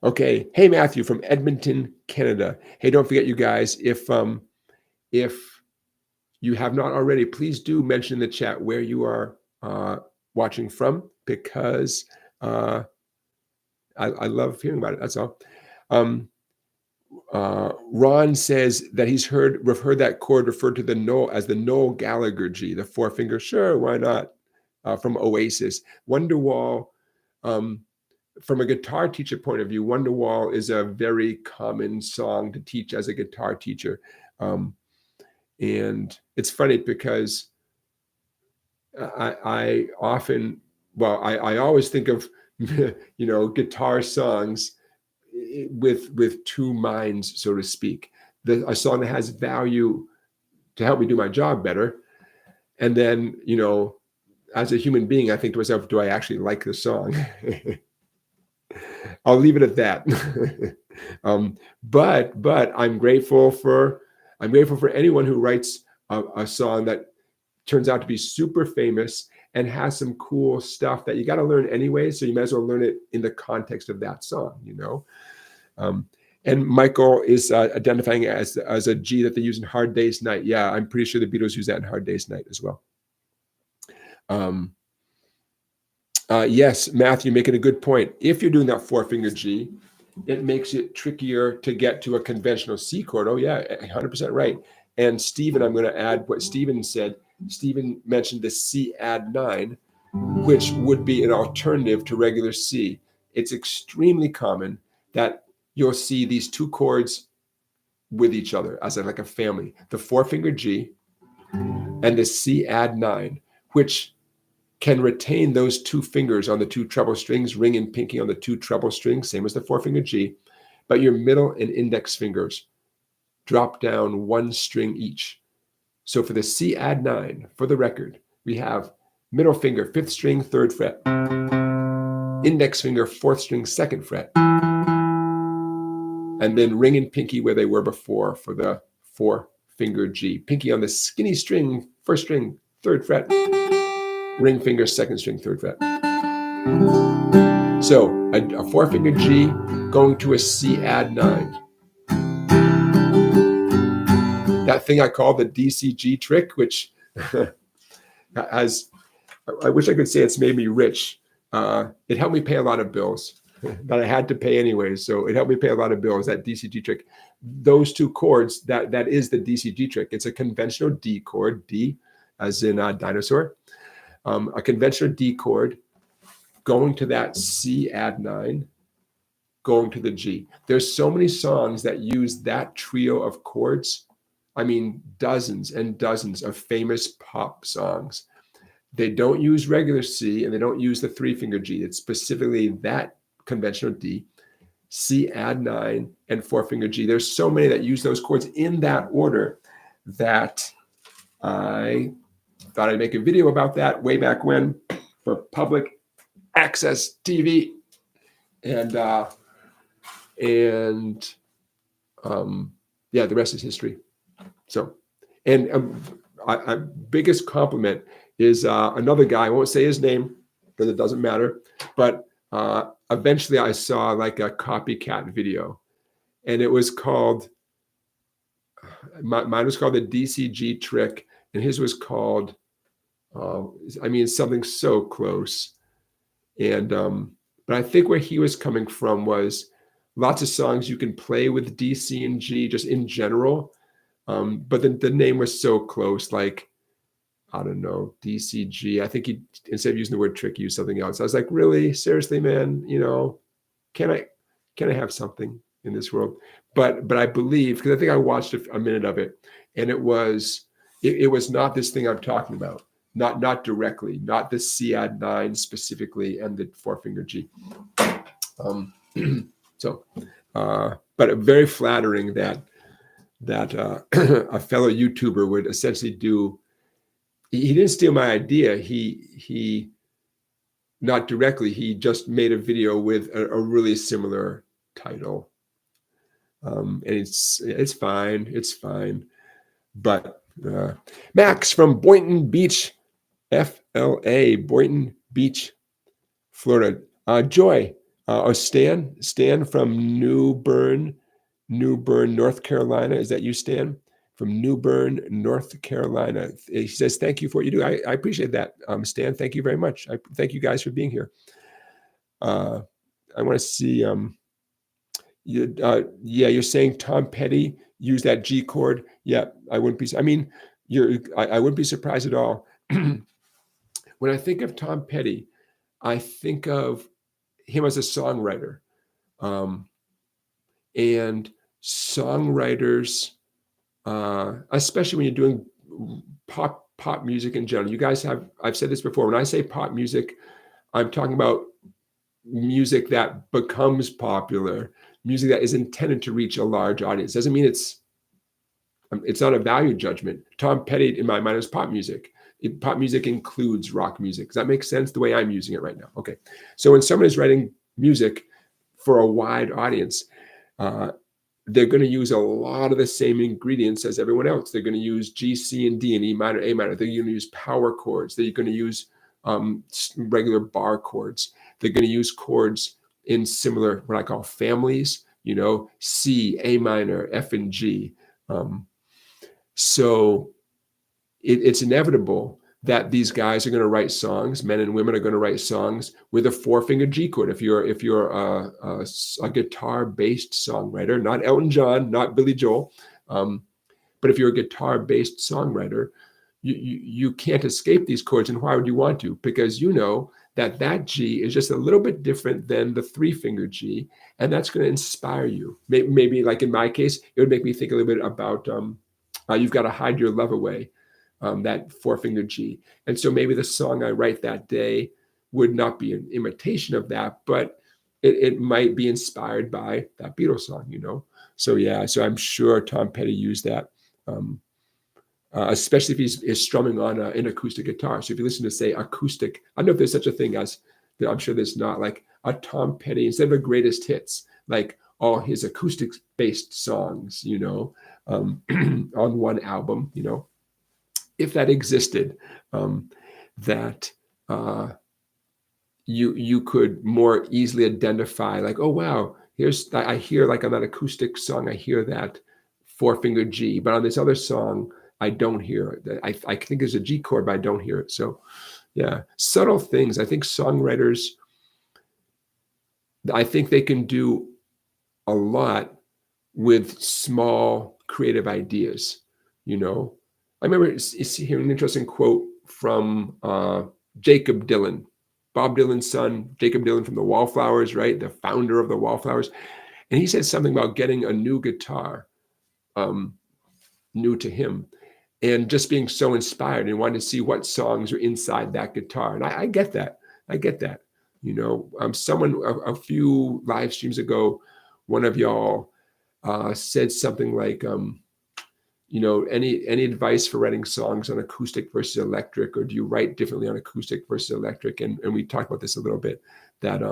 Okay. Hey, Matthew from Edmonton, Canada. Hey, don't forget, you guys, if you have not already, please do mention in the chat where you are watching from, because I love hearing about it. That's all. Ron says that we've heard that chord referred to as the Noel Gallagher G, the 4-finger. Sure, why not? From Oasis. Wonderwall, from a guitar teacher point of view, Wonderwall is a very common song to teach as a guitar teacher. And it's funny because I always think of, guitar songs with 2 minds, so to speak. A song that has value to help me do my job better. And then, as a human being, I think to myself, do I actually like the song? I'll leave it at that. But I'm grateful for anyone who writes a song that turns out to be super famous and has some cool stuff that you got to learn anyway. So you might as well learn it in the context of that song, And Michael is identifying it as a G that they use in Hard Day's Night. Yeah, I'm pretty sure the Beatles use that in Hard Day's Night as well. Yes, Matthew, making a good point. If you're doing that 4-finger G, it makes it trickier to get to a conventional C chord. Oh yeah, 100% right. And Stephen, I'm going to add what Stephen said. Stephen mentioned the C add 9, which would be an alternative to regular C. It's extremely common that you'll see these 2 chords with each other as like a family. The 4-finger G and the C add 9, which can retain those 2 fingers on the 2 treble strings, ring and pinky on the 2 treble strings, same as the 4-finger G, but your middle and index fingers drop down 1 string each. So for the C add 9, for the record, we have middle finger, 5th string, 3rd fret, index finger, 4th string, 2nd fret, and then ring and pinky where they were before for the 4-finger G. Pinky on the skinny string, 1st string, 3rd fret, ring finger, 2nd string, 3rd fret. So a 4-finger G going to a C add 9. That thing I call the DCG trick, which I wish I could say it's made me rich. It helped me pay a lot of bills that I had to pay anyway. So it helped me pay a lot of bills, that DCG trick. Those 2 chords, that is the DCG trick. It's a conventional D chord, D as in dinosaur. A conventional D chord going to that C add 9, going to the G. There's so many songs that use that trio of chords. I mean, dozens and dozens of famous pop songs They don't use regular C and they don't use the 3-finger G. It's specifically that conventional D, C add 9, and 4-finger G. There's so many that use those chords in that order that I thought I'd make a video about that way back when for public access TV. And yeah, the rest is history. So, and biggest compliment is another guy. I won't say his name because it doesn't matter. But eventually, I saw like a copycat video, and it was called. Mine was called the DCG trick, and his was called. I mean, something so close. And but I think where he was coming from was lots of songs you can play with D, C, and G just in general. But the name was so close, like, I don't know, DCG. I think he, instead of using the word trick, used something else. I was like, really? Seriously, man? You know, can I have something in this world? But I believe, because I think I watched a minute of it, and it was not this thing I'm talking about. Not directly, not the C add 9 specifically, and the 4-finger G. So, but very flattering that a fellow YouTuber would essentially do. He didn't steal my idea. He not directly. He just made a video with a really similar title, and it's fine. It's fine. But Max from Boynton Beach, FLA, Boynton Beach, Florida. Joy, Stan from New Bern, North Carolina. Is that you, Stan? From New Bern, North Carolina. He says, thank you for what you do. I appreciate that, Stan. Thank you very much. I thank you guys for being here. I want to see, you're saying Tom Petty used that G chord. Yeah, I wouldn't be, I mean, I wouldn't be surprised at all. When I think of Tom Petty, I think of him as a songwriter. And songwriters, especially when you're doing pop music in general. You guys I've said this before, when I say pop music, I'm talking about music that becomes popular, music that is intended to reach a large audience. Doesn't mean it's not a value judgment. Tom Petty, in my mind, is pop music. Pop music includes rock music. Does that make sense the way I'm using it right now? Okay. So when someone is writing music for a wide audience, they're going to use a lot of the same ingredients as everyone else. They're going to use G, C, and D, and E minor, A minor. They're going to use power chords. They're going to use regular bar chords. They're going to use chords in similar, what I call families, C, A minor, F, and G. So it's inevitable that these guys are going to write songs. Men and women are going to write songs with a 4-finger G chord. If you're a guitar-based songwriter, not Elton John, not Billy Joel, but if you're a guitar-based songwriter, you can't escape these chords. And why would you want to? Because you know that G is just a little bit different than the 3-finger G, and that's going to inspire you. Maybe like in my case, it would make me think a little bit about You've Got to Hide Your Love Away. That 4-finger G. And so maybe the song I write that day would not be an imitation of that, but it might be inspired by that Beatles song, So yeah, so I'm sure Tom Petty used that, especially if he's strumming on an acoustic guitar. So if you listen to, say, acoustic, I don't know if there's such a thing as, I'm sure there's not, like a Tom Petty, instead of a greatest hits, like all his acoustic-based songs, on one album, if that existed, that you could more easily identify, like, oh wow, I hear, like on that acoustic song, I hear that 4-finger G, but on this other song, I don't hear it. I think there's a G chord, but I don't hear it. So yeah, subtle things. I think songwriters, I think they can do a lot with small creative ideas, I remember hearing an interesting quote from Jacob Dylan, Bob Dylan's son, Jacob Dylan from the Wallflowers, right? The founder of the Wallflowers. And he said something about getting a new guitar, new to him. and just being so inspired and wanting to see what songs are inside that guitar. And I get that. I get that. You know, someone a few live streams ago, one of y'all said something like, you know, any advice for writing songs on acoustic versus electric, or do you write differently on acoustic versus electric? And we talked about this a little bit, that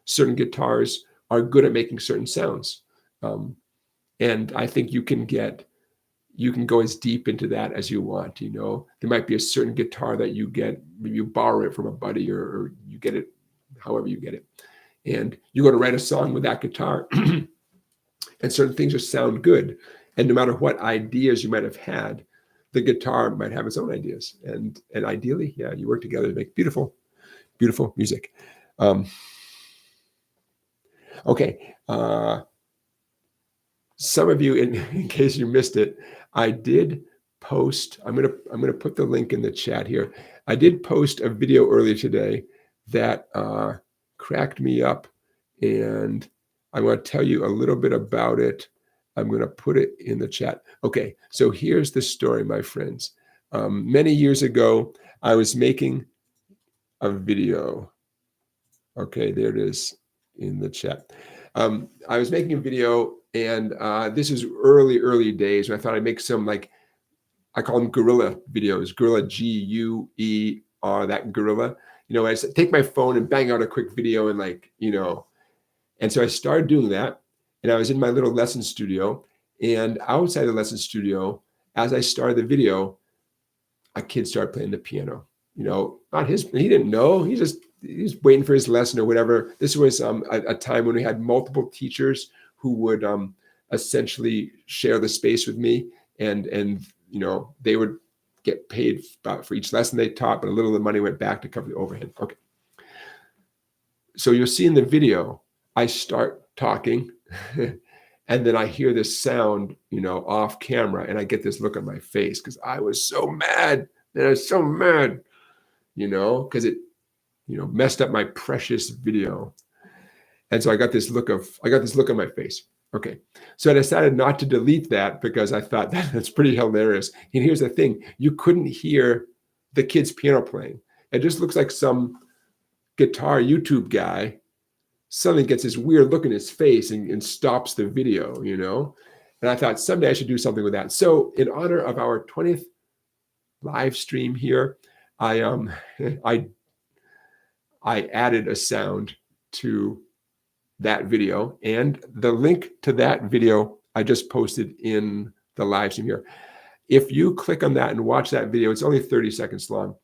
certain guitars are good at making certain sounds. And I think you can go as deep into that as you want. You know, there might be a certain guitar that you get, maybe you borrow it from a buddy, or you get it however you get it. And you go to write a song with that guitar and certain things just sound good. And no matter what ideas you might have had, the guitar might have its own ideas. And ideally, yeah, you work together to make beautiful, beautiful music. Okay. Some of you, in case you missed it, I did post, I'm gonna put the link in the chat here. I did post a video earlier today that cracked me up, and I want to tell you a little bit about it. I'm going to put it in the chat. Okay, so here's the story, my friends. Many years ago, I was making a video. Okay, there it is in the chat. I was making a video, and this is early days when I thought I'd make some, like, I call them guerrilla videos, guerrilla, G-U-E-R, that guerrilla. You know, I just take my phone and bang out a quick video, and, like, you know, and so I started doing that. And I was in my little lesson studio, and outside the lesson studio, as I started the video, a kid started playing the piano. You know, he didn't know. He was waiting for his lesson or whatever. This was a time when we had multiple teachers who would essentially share the space with me, and you know, they would get paid for each lesson they taught, but a little of the money went back to cover the overhead. Okay. So you'll see in the video, I start talking, and then I hear this sound, you know, off camera, and I get this look on my face because I was so mad. And I was so mad, you know, because it, you know, messed up my precious video. And so I got this look on my face. Okay. So I decided not to delete that because I thought that's pretty hilarious. And here's the thing, you couldn't hear the kid's piano playing. It just looks like some guitar YouTube guy suddenly gets this weird look in his face and stops the video, you know? And I thought someday I should do something with that. So in honor of our 20th live stream here, I added a sound to that video, and the link to that video I just posted in the live stream here. If you click on that and watch that video, it's only 30 seconds long.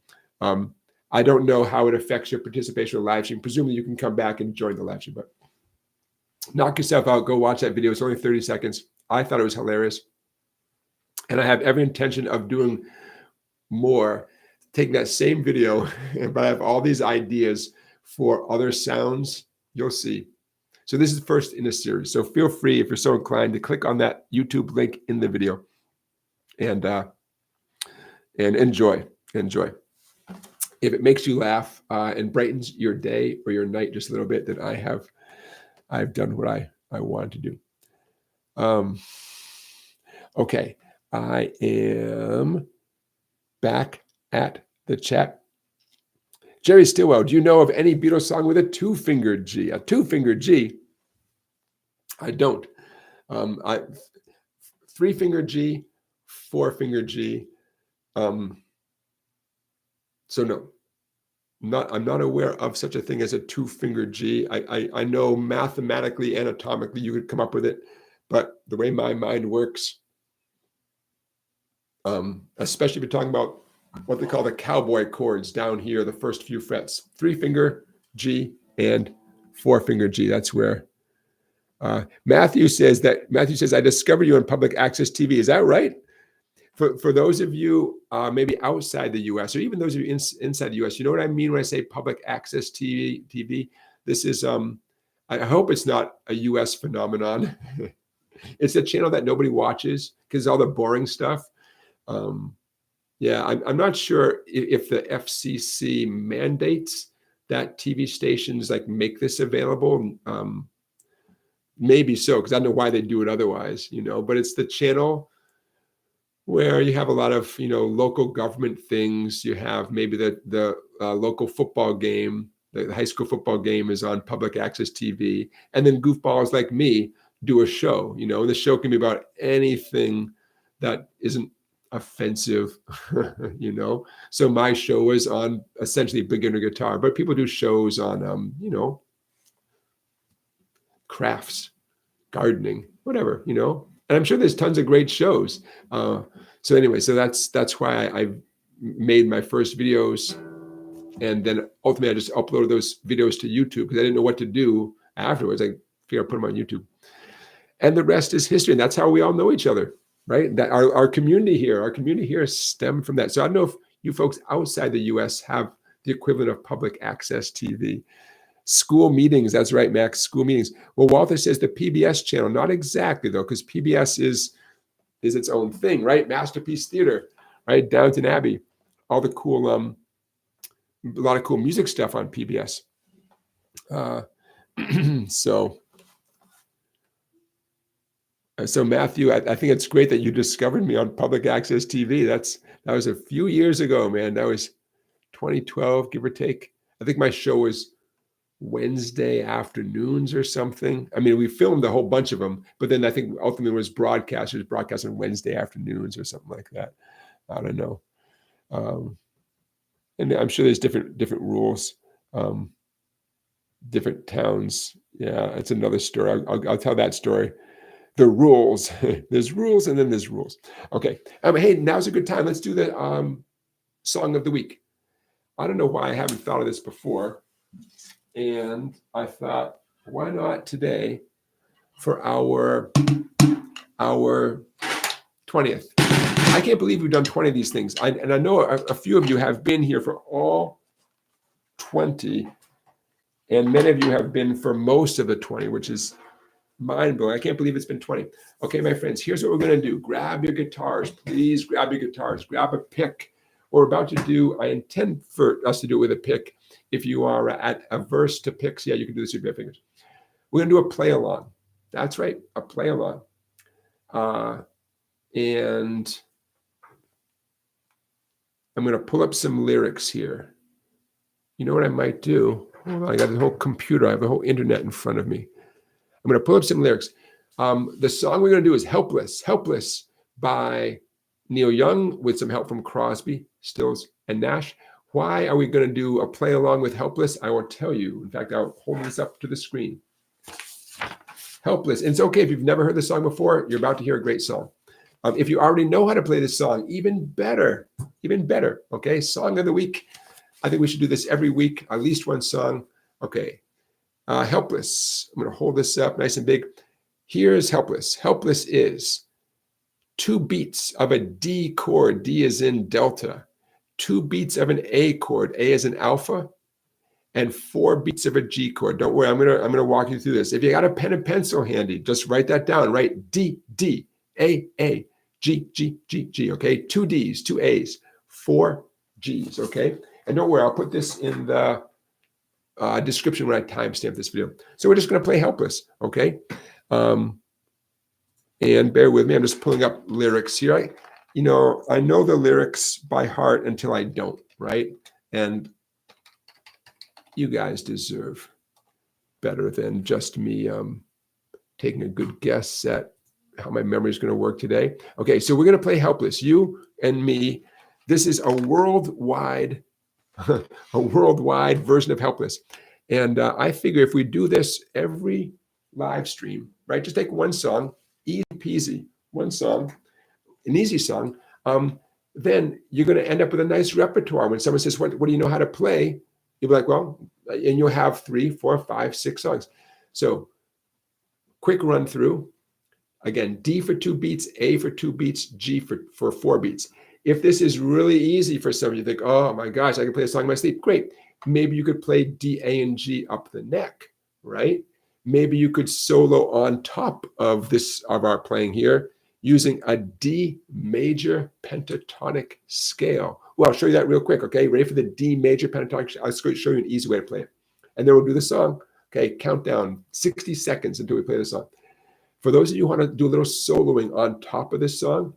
I don't know how it affects your participation in the live stream. Presumably you can come back and join the live stream, but knock yourself out, go watch that video. It's only 30 seconds. I thought it was hilarious. And I have every intention of doing more, taking that same video, but I have all these ideas for other sounds. You'll see. So this is the first in a series. So feel free, if you're so inclined, to click on that YouTube link in the video and enjoy. If it makes you laugh and brightens your day or your night just a little bit, then I've done what I wanted to do. Okay, I am back at the chat. Jerry Stillwell, do you know of any Beatles song with a two-fingered G? A two-fingered G? I don't. Three-fingered G, four-fingered G. So no, I'm not aware of such a thing as a two-fingered G. I know mathematically, anatomically, you could come up with it, but the way my mind works, especially if you're talking about what they call the cowboy chords down here, the first few frets, three-finger G and four-finger G. That's where Matthew says, I discovered you on public access TV. Is that right? For those of you maybe outside the U.S. or even those of you inside the U.S., you know what I mean when I say public access TV? This is, I hope it's not a U.S. phenomenon. It's a channel that nobody watches because all the boring stuff. Yeah, I'm not sure if the FCC mandates that TV stations like make this available. Maybe so, because I don't know why they do it otherwise, you know. But it's the channel where you have a lot of, local government things. You have maybe the local football game, the high school football game is on public access TV. And then goofballs like me do a show, and the show can be about anything that isn't offensive, So my show is on essentially beginner guitar, but people do shows on, crafts, gardening, whatever, and I'm sure there's tons of great shows. So anyway, so that's why I made my first videos, and then ultimately I just uploaded those videos to YouTube because I didn't know what to do afterwards. I figured I'd put them on YouTube, and the rest is history. And that's how we all know each other, right? That our community here stemmed from that. So I don't know if you folks outside the U.S. have the equivalent of public access TV. School meetings, that's right, Max, school meetings. Well, Walter says the PBS channel, not exactly though, because PBS is its own thing, right? Masterpiece Theater, right? Downton Abbey, all the cool, a lot of cool music stuff on PBS. So Matthew, I think it's great that you discovered me on public access TV. That was a few years ago, man. That was 2012, give or take. I think my show was Wednesday afternoons or something. I mean, we filmed a whole bunch of them, but then I think ultimately it was broadcast on Wednesday afternoons or something like that. I don't know. And I'm sure there's different rules, different towns. Yeah, it's another story. I'll tell that story. The rules. There's rules and then there's rules. Okay. Hey, now's a good time. Let's do the song of the week. I don't know why I haven't thought of this before. And I thought, why not today for our 20th? I can't believe we've done 20 of these things. And I know a few of you have been here for all 20, and many of you have been for most of the 20, which is mind-blowing. I can't believe it's been 20. Okay, my friends, here's what we're going to do. Grab your guitars. Please grab your guitars. Grab a pick. What we're about to do, I intend for us to do it with a pick. If you are averse to picks, yeah, you can do this with your fingers. We're going to do a play-along. That's right, a play-along. And I'm going to pull up some lyrics here. You know what I might do? Hold on, I got the whole computer. I have the whole internet in front of me. I'm going to pull up some lyrics. The song we're going to do is Helpless. Helpless by Neil Young with some help from Crosby, Stills, and Nash. Why are we going to do a play along with Helpless? I will tell you. In fact, I'll hold this up to the screen. Helpless. And it's okay if you've never heard the song before. You're about to hear a great song. If you already know how to play this song, even better. Even better. Okay, song of the week. I think we should do this every week, at least one song. Okay. Helpless. I'm going to hold this up nice and big. Here's Helpless. Helpless is 2 beats of a D chord. D is in Delta. 2 beats of an A chord. A is in Alpha. And 4 beats of a G chord. Don't worry, I'm gonna walk you through this. If you got a pen and pencil handy, just write that down. Write D, D, A, G, G, G, G. Okay, 2 Ds, 2 A's, 4 G's. Okay, and don't worry, I'll put this in the description when I timestamp this video. So we're just going to play Helpless, okay? And bear with me. I'm just pulling up lyrics here. I know the lyrics by heart until I don't, right? And you guys deserve better than just me taking a good guess at how my memory is going to work today. Okay, so we're going to play Helpless, you and me. This is a worldwide version of Helpless. And I figure if we do this every live stream, right, just take one song, easy peasy, one song, an easy song, then you're going to end up with a nice repertoire. When someone says, what do you know how to play? You'll be like, well, and you'll have 3, 4, 5, 6 songs. So quick run through. Again, D for 2 beats, A for 2 beats, G for 4 beats. If this is really easy for some of you, think, oh my gosh, I can play a song in my sleep. Great. Maybe you could play D, A, and G up the neck, right? Maybe you could solo on top of our playing here using a D major pentatonic scale. Well, I'll show you that real quick, okay? Ready for the D major pentatonic? I'll show you an easy way to play it. And then we'll do the song. Okay, countdown 60 seconds until we play the song. For those of you who want to do a little soloing on top of this song,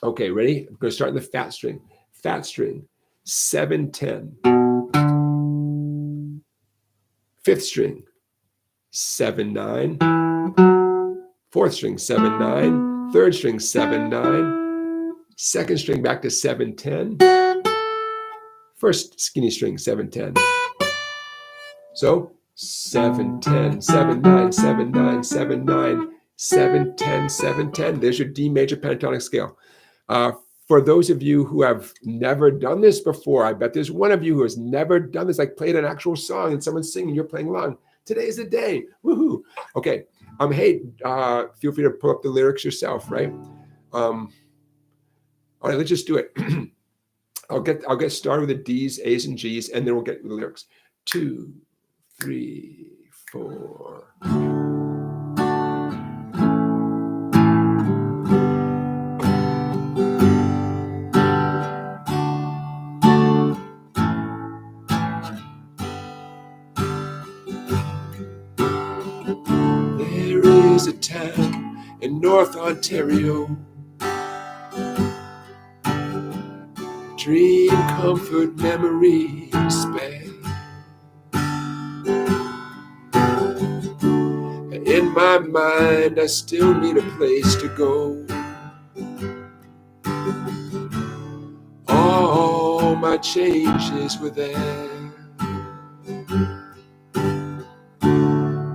Okay, ready? I'm going to start in the fat string. Fat string, 7-10. Fifth string, 7-9. Fourth string, 7-9. Third string, 7-9. Second string back to 7-10. First skinny string, 7-10. So 7-10, 7-9, 7-9, 7-9, 7-10, 7-10. There's your D major pentatonic scale. For those of you who have never done this before, I bet there's one of you who has never done this, like played an actual song and someone's singing, you're playing along. Today's the day. Woohoo. Okay. Hey, feel free to pull up the lyrics yourself, right? All right, let's just do it. I'll get started with the D's, A's, and G's, and then we'll get to the lyrics. 2, 3, 4. There is a town in North Ontario. Dream, comfort, memories span. In my mind, I still need a place to go. All my changes were there.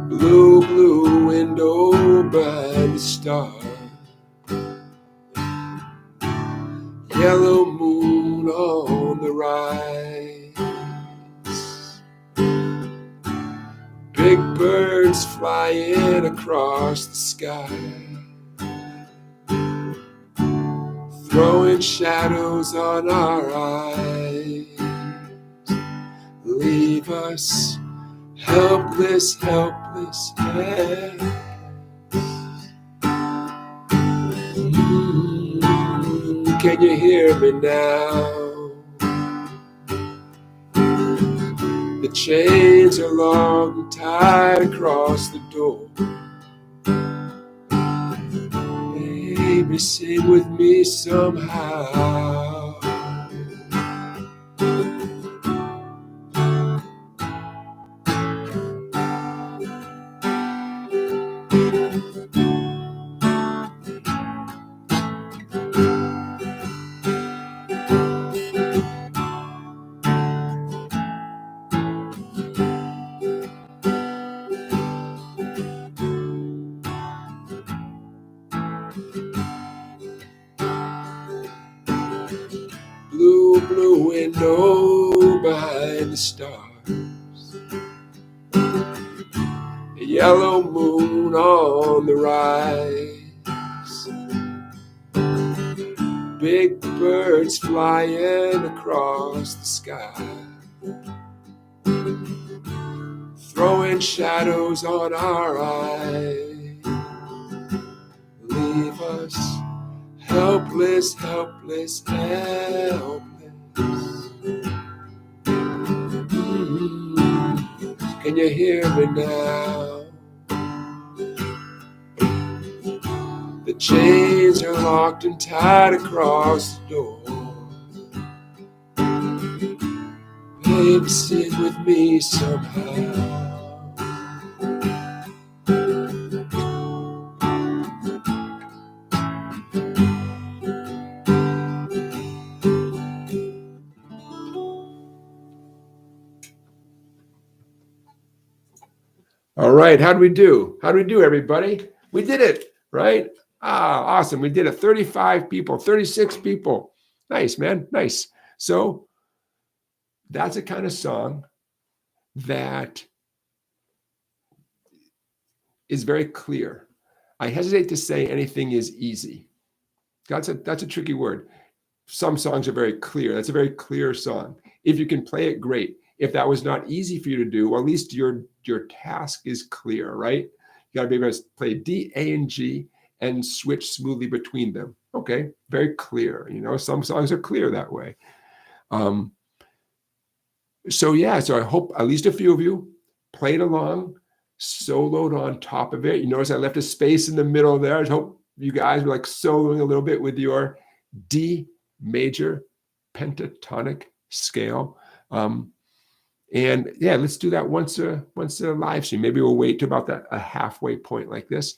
Blue, blue window behind the star. Yellow moon on the rise. Big birds flying across the sky. Throwing shadows on our eyes. Leave us helpless, helpless, helpless. Can you hear me now? The chains are long and tied across the door. Baby, sing with me somehow. Blue, blue window behind the stars. A yellow moon on the rise. Big birds flying across the sky. Throwing shadows on our eyes. Leave us helpless, helpless, helpless. Can you hear me now? The chains are locked and tied across the door. Baby, sing with me somehow. All right, how do we do? How do we do, everybody? We did it, right? Awesome. We did it. 35 people, 36 people. Nice, man. Nice. So that's a kind of song that is very clear. I hesitate to say anything is easy. That's a tricky word. Some songs are very clear. That's a very clear song. If you can play it, great. If that was not easy for you to do, well, at least your task is clear, right? You got to be able to play D, A, and G and switch smoothly between them. Okay, very clear. You know, some songs are clear that way. So I hope at least a few of you played along, soloed on top of it. You notice I left a space in the middle there. I hope you guys were like soloing a little bit with your D major pentatonic scale. And yeah, let's do that once a live stream. Maybe we'll wait to about a halfway point like this.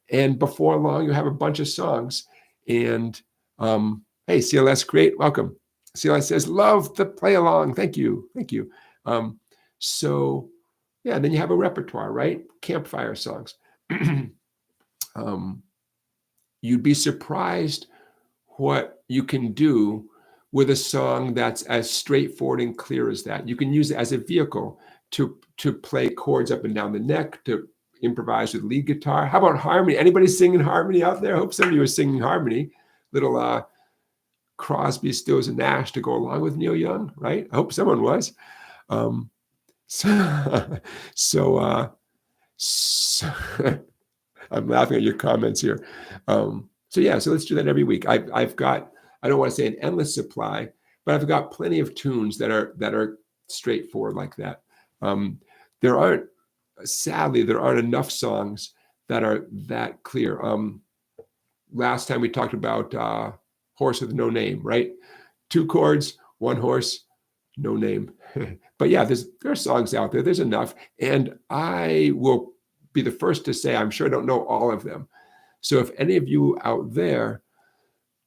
And before long, you'll have a bunch of songs. And hey, CLS, great, welcome. CLS says, love the play along. Thank you. So yeah, then you have a repertoire, right? Campfire songs. You'd be surprised what you can do with a song that's as straightforward and clear as that. You can use it as a vehicle to play chords up and down the neck, to improvise with lead guitar. How about harmony? Anybody singing harmony out there? I hope some of you are singing harmony. Little Crosby, Stills, and Nash to go along with Neil Young, right? I hope someone was. So I'm laughing at your comments here. So let's do that every week. I've got, I don't want to say an endless supply, but I've got plenty of tunes that are straightforward like that. Sadly, there aren't enough songs that are that clear. Last time we talked about Horse with No Name, right? 2 chords, 1 horse, no name. But yeah, there are songs out there. There's enough. And I will be the first to say, I'm sure I don't know all of them. So if any of you out there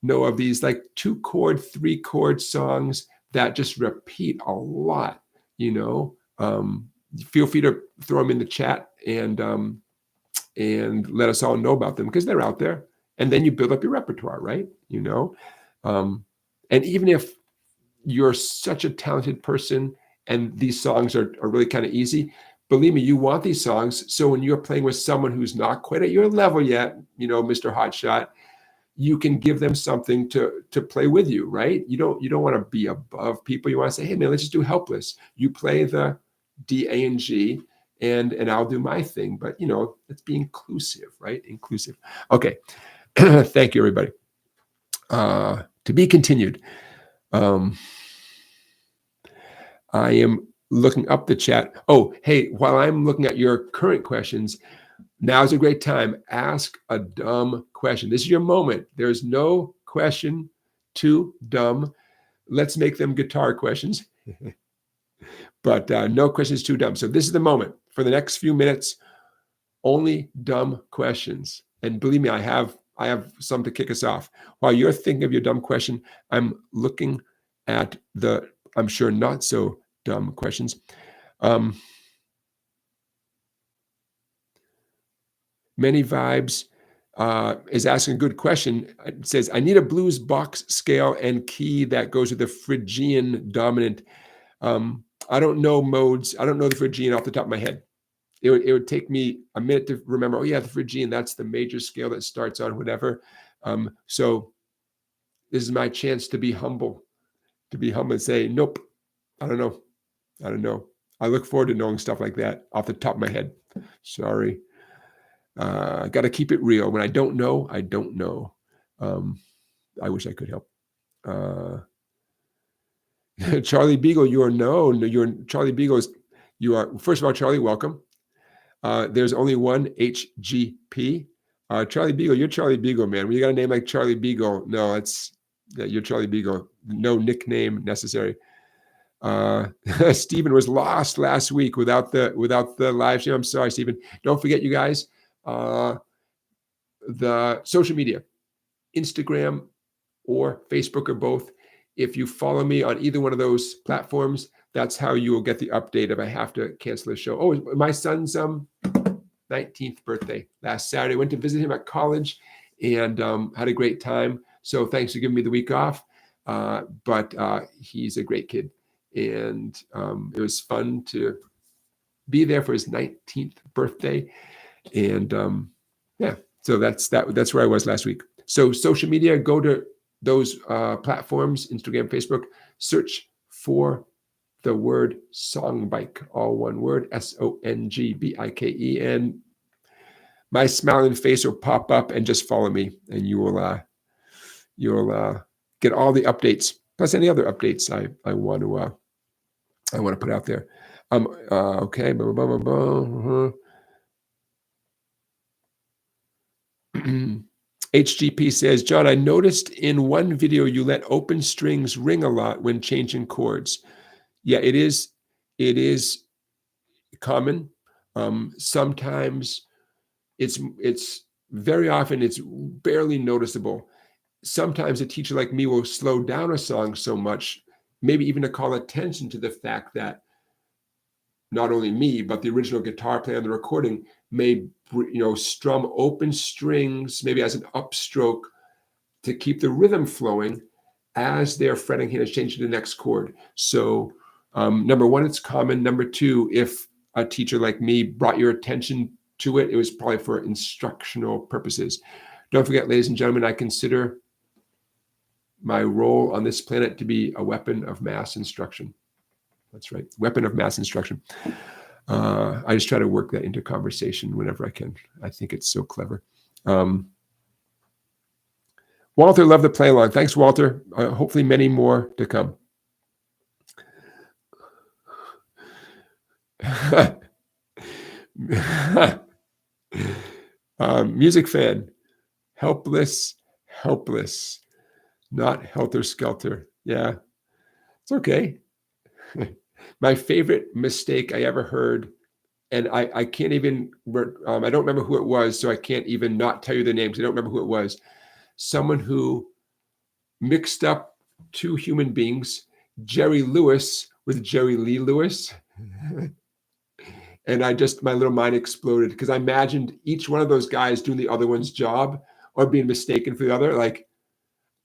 know of these like 2 chord, 3 chord songs that just repeat a lot, feel free to throw them in the chat and let us all know about them, because they're out there. And then you build up your repertoire, right? And even if you're such a talented person and these songs are really kind of easy, believe me, you want these songs. So when you're playing with someone who's not quite at your level yet, Mr. Hotshot, you can give them something to play with you, right? You don't want to be above people. You want to say, hey man, let's just do Helpless. You play the D, A, and G, and I'll do my thing. But let's be inclusive, right? Inclusive. Okay. Thank you, everybody. To be continued. I am looking up the chat. Oh, hey, while I'm looking at your current questions, now's a great time. Ask a dumb question. This is your moment. There's no question too dumb. Let's make them guitar questions. But no questions too dumb. So this is the moment. For the next few minutes, only dumb questions. And believe me, I have some to kick us off. While you're thinking of your dumb question, I'm looking at the, I'm sure, not so dumb questions. Many Vibes is asking a good question. It says, I need a blues box scale and key that goes with the Phrygian dominant. I don't know modes. I don't know the Phrygian off the top of my head. It would take me a minute to remember, oh yeah, the Phrygian, that's the major scale that starts on whatever. So this is my chance to be humble and say, nope, I don't know. I look forward to knowing stuff like that off the top of my head. Sorry. I got to keep it real. When I don't know, I don't know. I wish I could help. Charlie Beagle, Charlie Beagle you are, first of all, Charlie, welcome. There's only one HGP. Charlie Beagle, you're Charlie Beagle, man. When you got a name like Charlie Beagle, no, you're Charlie Beagle. No nickname necessary. Stephen was lost last week without the live stream. I'm sorry, Stephen. Don't forget, you guys, the social media, Instagram or Facebook or both. If you follow me on either one of those platforms, that's how you will get the update if I have to cancel the show. Oh, my son's 19th birthday last Saturday. Went to visit him at college and had a great time. So thanks for giving me the week off. But he's a great kid. And it was fun to be there for his 19th birthday. And so that's where I was last week. So social media, go to those platforms, Instagram, Facebook, search for the word Songbike, all one word, SONGBIKE, and my smiling face will pop up, and just follow me, and you'll get all the updates, plus any other updates I want to put out there. Okay. HGP says, John, I noticed in one video you let open strings ring a lot when changing chords. Yeah, it is common. Sometimes it's very often it's barely noticeable. Sometimes a teacher like me will slow down a song so much, maybe even to call attention to the fact that not only me, but the original guitar player on the recording may, strum open strings, maybe as an upstroke to keep the rhythm flowing as their fretting hand is changing to the next chord. So number one, it's common. Number two, if a teacher like me brought your attention to it, it was probably for instructional purposes. Don't forget, ladies and gentlemen, I consider my role on this planet to be a weapon of mass instruction. That's right, weapon of mass instruction. I just try to work that into conversation whenever I can. I think it's so clever. Walter, love the play along. Thanks, Walter. Hopefully many more to come. Music fan. Helpless, not helter skelter. Yeah, it's okay. My favorite mistake I ever heard, and I can't even, I don't remember who it was, so I can't even not tell you the names. I don't remember who it was. Someone who mixed up two human beings, Jerry Lewis with Jerry Lee Lewis. And my little mind exploded because I imagined each one of those guys doing the other one's job or being mistaken for the other. Like,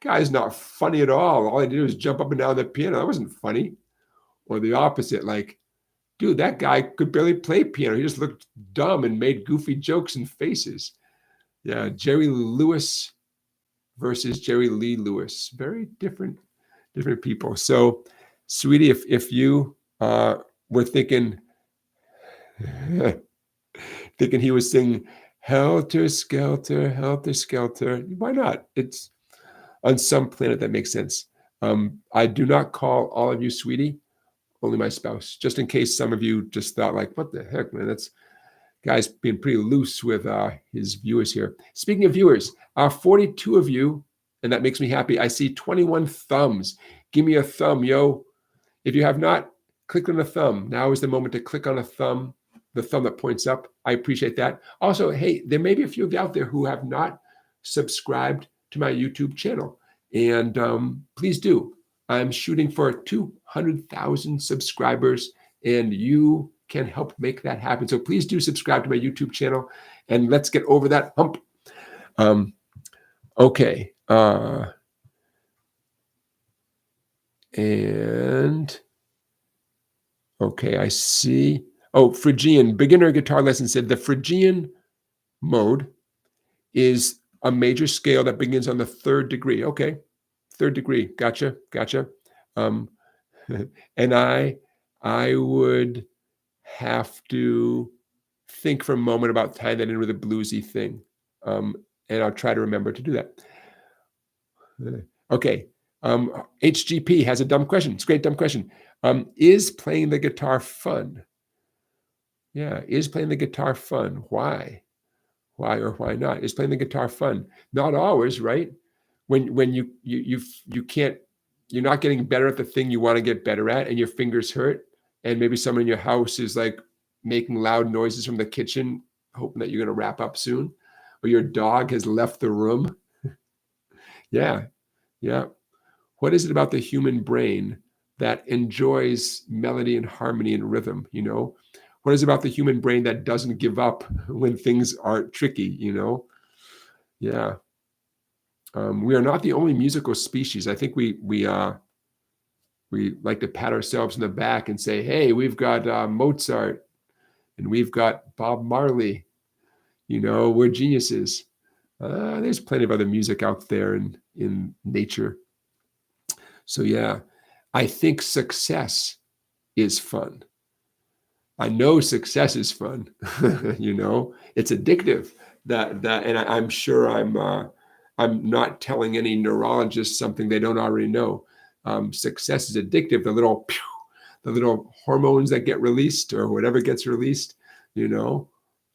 guy's not funny at all. I did was jump up and down the piano. That wasn't funny. Or the opposite, like, dude, that guy could barely play piano. He just looked dumb and made goofy jokes and faces. Yeah, Jerry Lewis versus Jerry Lee Lewis. Very different people. So, sweetie, if you were thinking he was singing Helter Skelter, Helter Skelter, why not? It's on some planet that makes sense. I do not call all of you sweetie, only my spouse, just in case some of you just thought like, what the heck, man, that's guy's being pretty loose with his viewers here. Speaking of viewers, 42 of you, and that makes me happy. I see 21 thumbs. Give me a thumb, yo. If you have not clicked on a thumb, now is the moment to click on a thumb, the thumb that points up. I appreciate that. Also, hey, there may be a few of you out there who have not subscribed to my YouTube channel, and please do. I'm shooting for 200,000 subscribers, and you can help make that happen. So please do subscribe to my YouTube channel, and let's get over that hump. Okay. And okay, I see. Oh, Phrygian, beginner guitar lesson said the Phrygian mode is a major scale that begins on the 3rd degree. Okay, 3rd degree. Gotcha. And I would have to think for a moment about tying that in with a bluesy thing. And I'll try to remember to do that. Okay. HGP has a dumb question. It's a great dumb question. Is playing the guitar fun? Yeah, is playing the guitar fun? Why? Why or why not? Is playing the guitar fun? Not always, right? When you can't, you're not getting better at the thing you want to get better at, and your fingers hurt, and maybe someone in your house is like making loud noises from the kitchen, hoping that you're going to wrap up soon, or your dog has left the room. Yeah. What is it about the human brain that enjoys melody and harmony and rhythm? What is it about the human brain that doesn't give up when things are tricky? Yeah. We are not the only musical species. I think we like to pat ourselves in the back and say, hey, we've got Mozart and we've got Bob Marley. We're geniuses. There's plenty of other music out there in nature. So yeah, I think success is fun. I know success is fun. It's addictive. And I'm sure I'm not telling any neurologists something they don't already know. Success is addictive. The little hormones that get released or whatever gets released,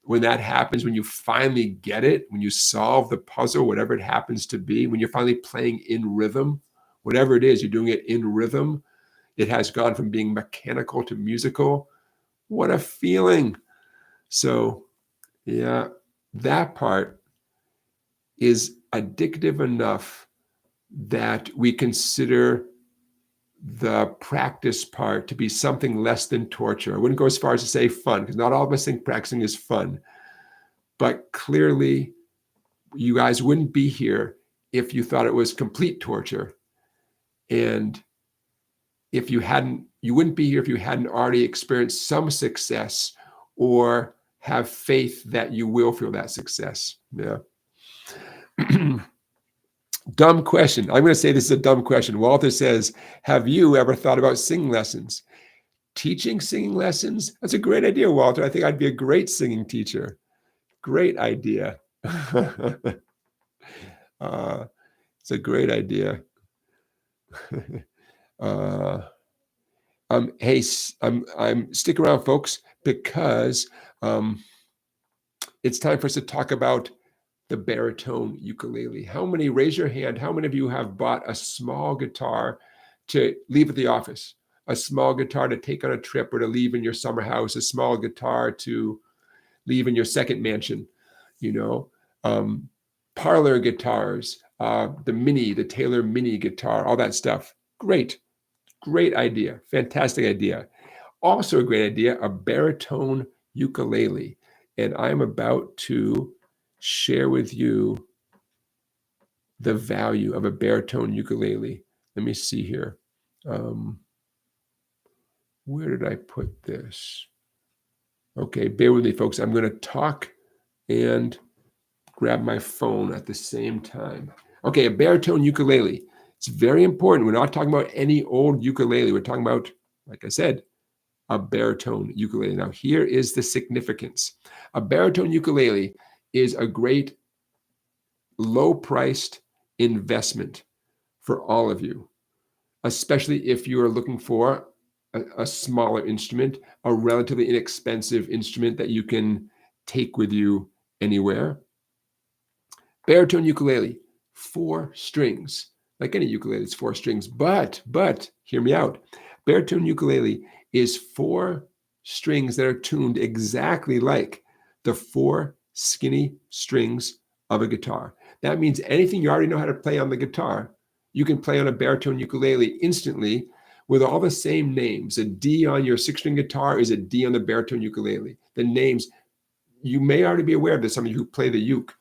when that happens, when you finally get it, when you solve the puzzle, whatever it happens to be, when you're finally playing in rhythm, whatever it is, you're doing it in rhythm. It has gone from being mechanical to musical. What a feeling. So yeah, that part is addictive enough that we consider the practice part to be something less than torture. I wouldn't go as far as to say fun, because not all of us think practicing is fun. But clearly, you guys wouldn't be here if you thought it was complete torture. And if you wouldn't be here if you hadn't already experienced some success or have faith that you will feel that success. Yeah. Dumb question. I'm going to say this is a dumb question. Walter says, have you ever thought about singing lessons? Teaching singing lessons? That's a great idea, Walter. I think I'd be a great singing teacher. Great idea. It's a great idea. Hey, I'm stick around, folks, because it's time for us to talk about the baritone ukulele. Raise your hand, how many of you have bought a small guitar to leave at the office? A small guitar to take on a trip or to leave in your summer house, a small guitar to leave in your second mansion, parlor guitars, the Taylor mini guitar, all that stuff. Great idea. Fantastic idea. Also a great idea, a baritone ukulele. And I'm about to share with you the value of a baritone ukulele. Let me see here. Where did I put this? Okay, bear with me, folks. I'm going to talk and grab my phone at the same time. Okay, a baritone ukulele. It's very important. We're not talking about any old ukulele. We're talking about, like I said, a baritone ukulele. Now, here is the significance. A baritone ukulele is a great low-priced investment for all of you, especially if you are looking for a smaller instrument, a relatively inexpensive instrument that you can take with you anywhere. Baritone ukulele, 4 strings. Like any ukulele, it's 4 strings, but hear me out. Baritone ukulele is 4 strings that are tuned exactly like the 4 skinny strings of a guitar. That means anything you already know how to play on the guitar, you can play on a baritone ukulele instantly with all the same names. A D on your 6-string guitar is a D on the baritone ukulele. The names, you may already be aware of this, some of you who play the uke.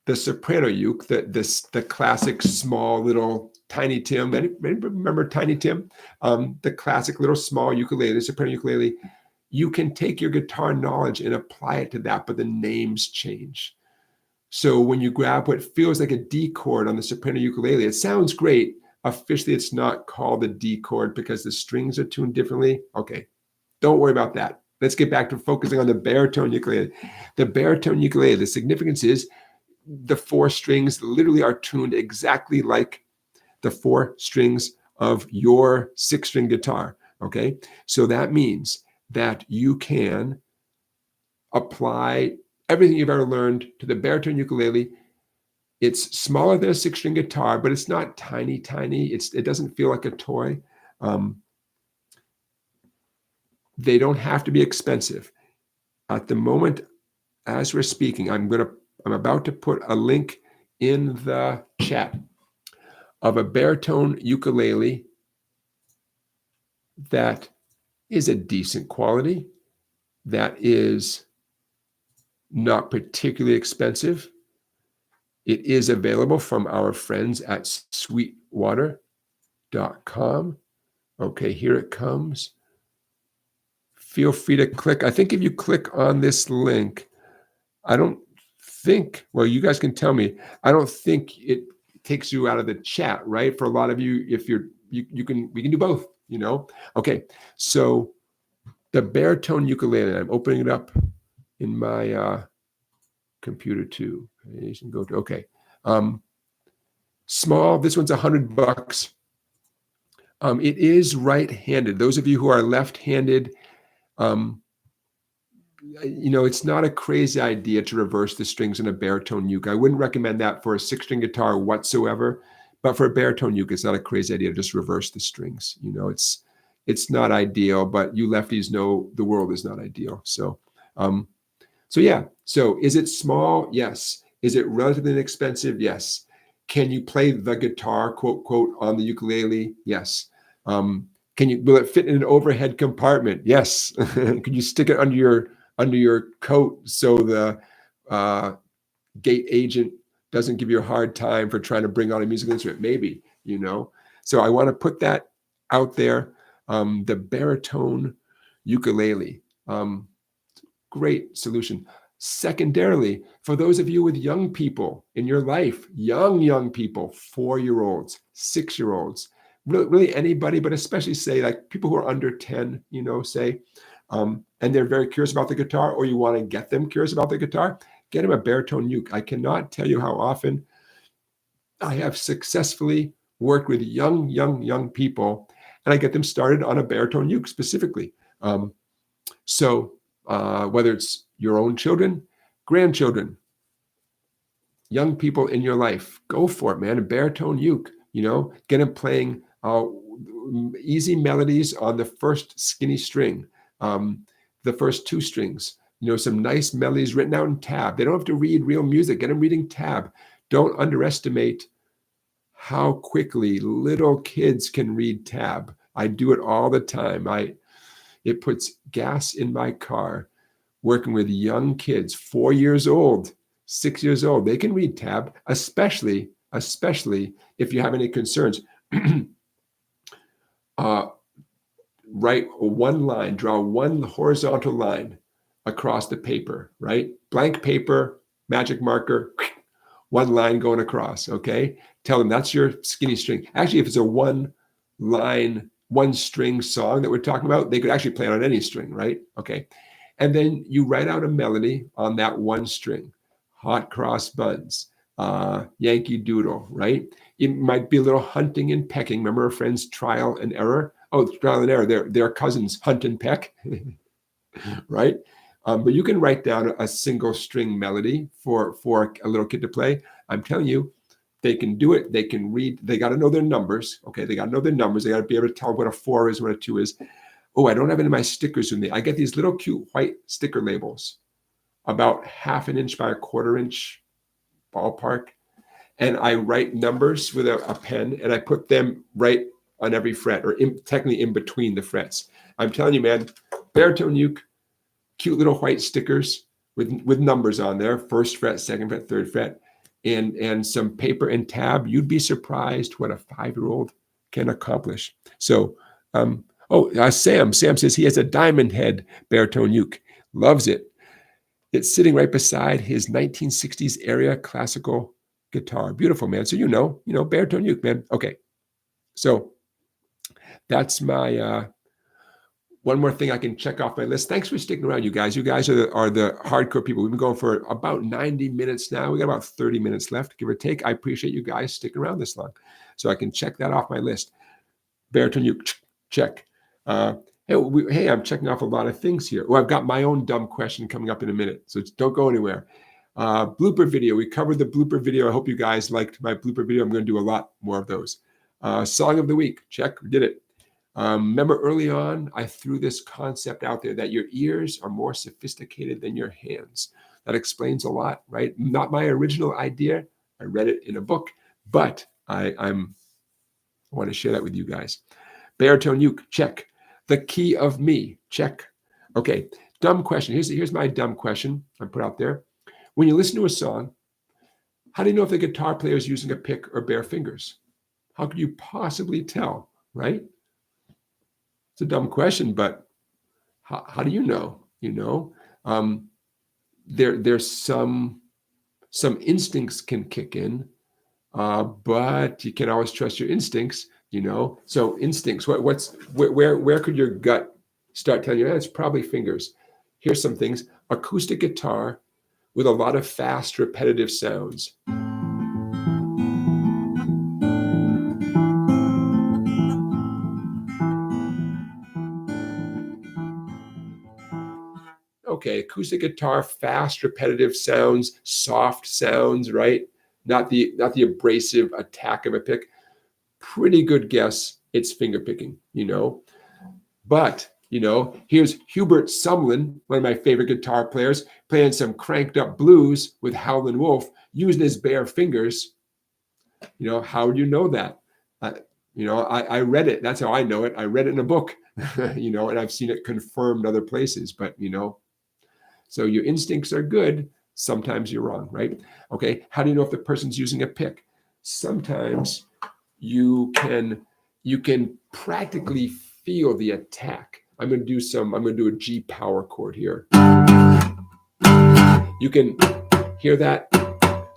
The soprano uke, the classic small little Tiny Tim. Anybody remember Tiny Tim? The classic little small ukulele, the soprano ukulele. You can take your guitar knowledge and apply it to that, but the names change. So when you grab what feels like a D chord on the soprano ukulele, it sounds great. Officially, it's not called a D chord because the strings are tuned differently. Okay, don't worry about that. Let's get back to focusing on the baritone ukulele. The baritone ukulele, the significance is the 4 strings literally are tuned exactly like the 4 strings of your 6-string guitar, okay? So that means that you can apply everything you've ever learned to the baritone ukulele. It's smaller than a 6-string guitar, but it's not tiny. It doesn't feel like a toy. They don't have to be expensive. At the moment, as we're speaking, I'm about to put a link in the chat of a baritone ukulele that is a decent quality, that is not particularly expensive. It is available from our friends at sweetwater.com. Okay, here it comes. Feel free to click. I think if you click on this link, I don't think, well, you guys can tell me, I don't think it takes you out of the chat, right? For a lot of you, if we can do both, Okay, so the baritone ukulele, I'm opening it up in my computer too. You can go to, okay. Small, this one's $100. It is right-handed. Those of you who are left-handed, it's not a crazy idea to reverse the strings in a baritone uke. I wouldn't recommend that for a 6-string guitar whatsoever, but for a baritone uke, it's not a crazy idea to just reverse the strings. It's not ideal, but you lefties know the world is not ideal. So, yeah. So is it small? Yes. Is it relatively inexpensive? Yes. Can you play the guitar, quote, quote, on the ukulele? Yes. Will it fit in an overhead compartment? Yes. Can you stick it under your coat so the gate agent doesn't give you a hard time for trying to bring on a musical instrument? Maybe, So I want to put that out there. The baritone ukulele. Great solution. Secondarily, for those of you with young people in your life, young people, 4-year-olds, 6-year-olds, really anybody, but especially say like people who are under 10, say, and they're very curious about the guitar, or you want to get them curious about the guitar, get them a baritone uke. I cannot tell you how often I have successfully worked with young people, and I get them started on a baritone uke specifically. So whether it's your own children, grandchildren, young people in your life, go for it, man. A baritone uke, get them playing easy melodies on the first skinny string, the first 2 strings, some nice melodies written out in tab. They don't have to read real music. Get them reading tab. Don't underestimate how quickly little kids can read tab. I do it all the time. It puts gas in my car working with young kids, 4 years old, 6 years old. They can read tab, especially if you have any concerns. Write one line, draw one horizontal line across the paper, right? Blank paper, magic marker, one line going across, okay? Tell them that's your skinny string. Actually, if it's a one string song that we're talking about, they could actually play it on any string, right? Okay. And then you write out a melody on that one string. Hot cross buns, Yankee Doodle, right? It might be a little hunting and pecking. Remember our friends Trial and Error? Oh, Trial and Error. They're cousins, Hunt and Peck, right? But you can write down a single string melody for a little kid to play. I'm telling you, they can do it. They can read. They got to know their numbers. Okay, they got to know their numbers. They got to be able to tell what a 4 is, what a 2 is. Oh, I don't have any of my stickers with me. I get these little cute white sticker labels, about 1/2 inch by 1/4 inch ballpark. And I write numbers with a pen, and I put them right on every fret, or technically in between the frets. I'm telling you, man, baritone uke, cute little white stickers with numbers on there, 1st fret, 2nd fret, 3rd fret, and some paper and tab. You'd be surprised what a 5-year-old can accomplish. So, Sam says he has a diamond head baritone uke. Loves it. It's sitting right beside his 1960s area classical guitar. Beautiful, man. So baritone uke, man. Okay. So that's my one more thing I can check off my list. Thanks for sticking around, you guys. You guys are the hardcore people. We've been going for about 90 minutes now. We got about 30 minutes left, give or take. I appreciate you guys sticking around this long, so I can check that off my list. Baritone uke, check. Hey, I'm checking off a lot of things here. I've got my own dumb question coming up in a minute, so don't go anywhere. Blooper video. We covered the blooper video. I hope you guys liked my blooper video. I'm going to do a lot more of those. Song of the week. Check. We did it. Remember early on, I threw this concept out there that your ears are more sophisticated than your hands. That explains a lot, right? Not my original idea. I read it in a book, but I want to share that with you guys. Baritone uke, check. The key of me, check. Okay, dumb question. Here's my dumb question I put out there. When you listen to a song, how do you know if the guitar player is using a pick or bare fingers? How could you possibly tell, right? It's a dumb question, but how do you know? There's some instincts can kick in, but you can't always trust your instincts. So instincts. Where could your gut start telling you? It's probably fingers. Here's some things: acoustic guitar with a lot of fast, repetitive sounds. okay, acoustic guitar, fast, repetitive sounds, soft sounds, right? Not the abrasive attack of a pick. Pretty good guess. It's finger picking, you know. But, you know, here's Hubert Sumlin, one of my favorite guitar players, playing some cranked up blues with Howlin' Wolf, using his bare fingers. You know, how do you know that? You know, I read it. That's how I know it. I read it in a book, you know, and I've seen it confirmed other places. But, you know, so your instincts are good. Sometimes you're wrong, right? Okay. How do you know if the person's using a pick? Sometimes you can practically feel the attack. I'm going to do a G power chord here. You can hear that,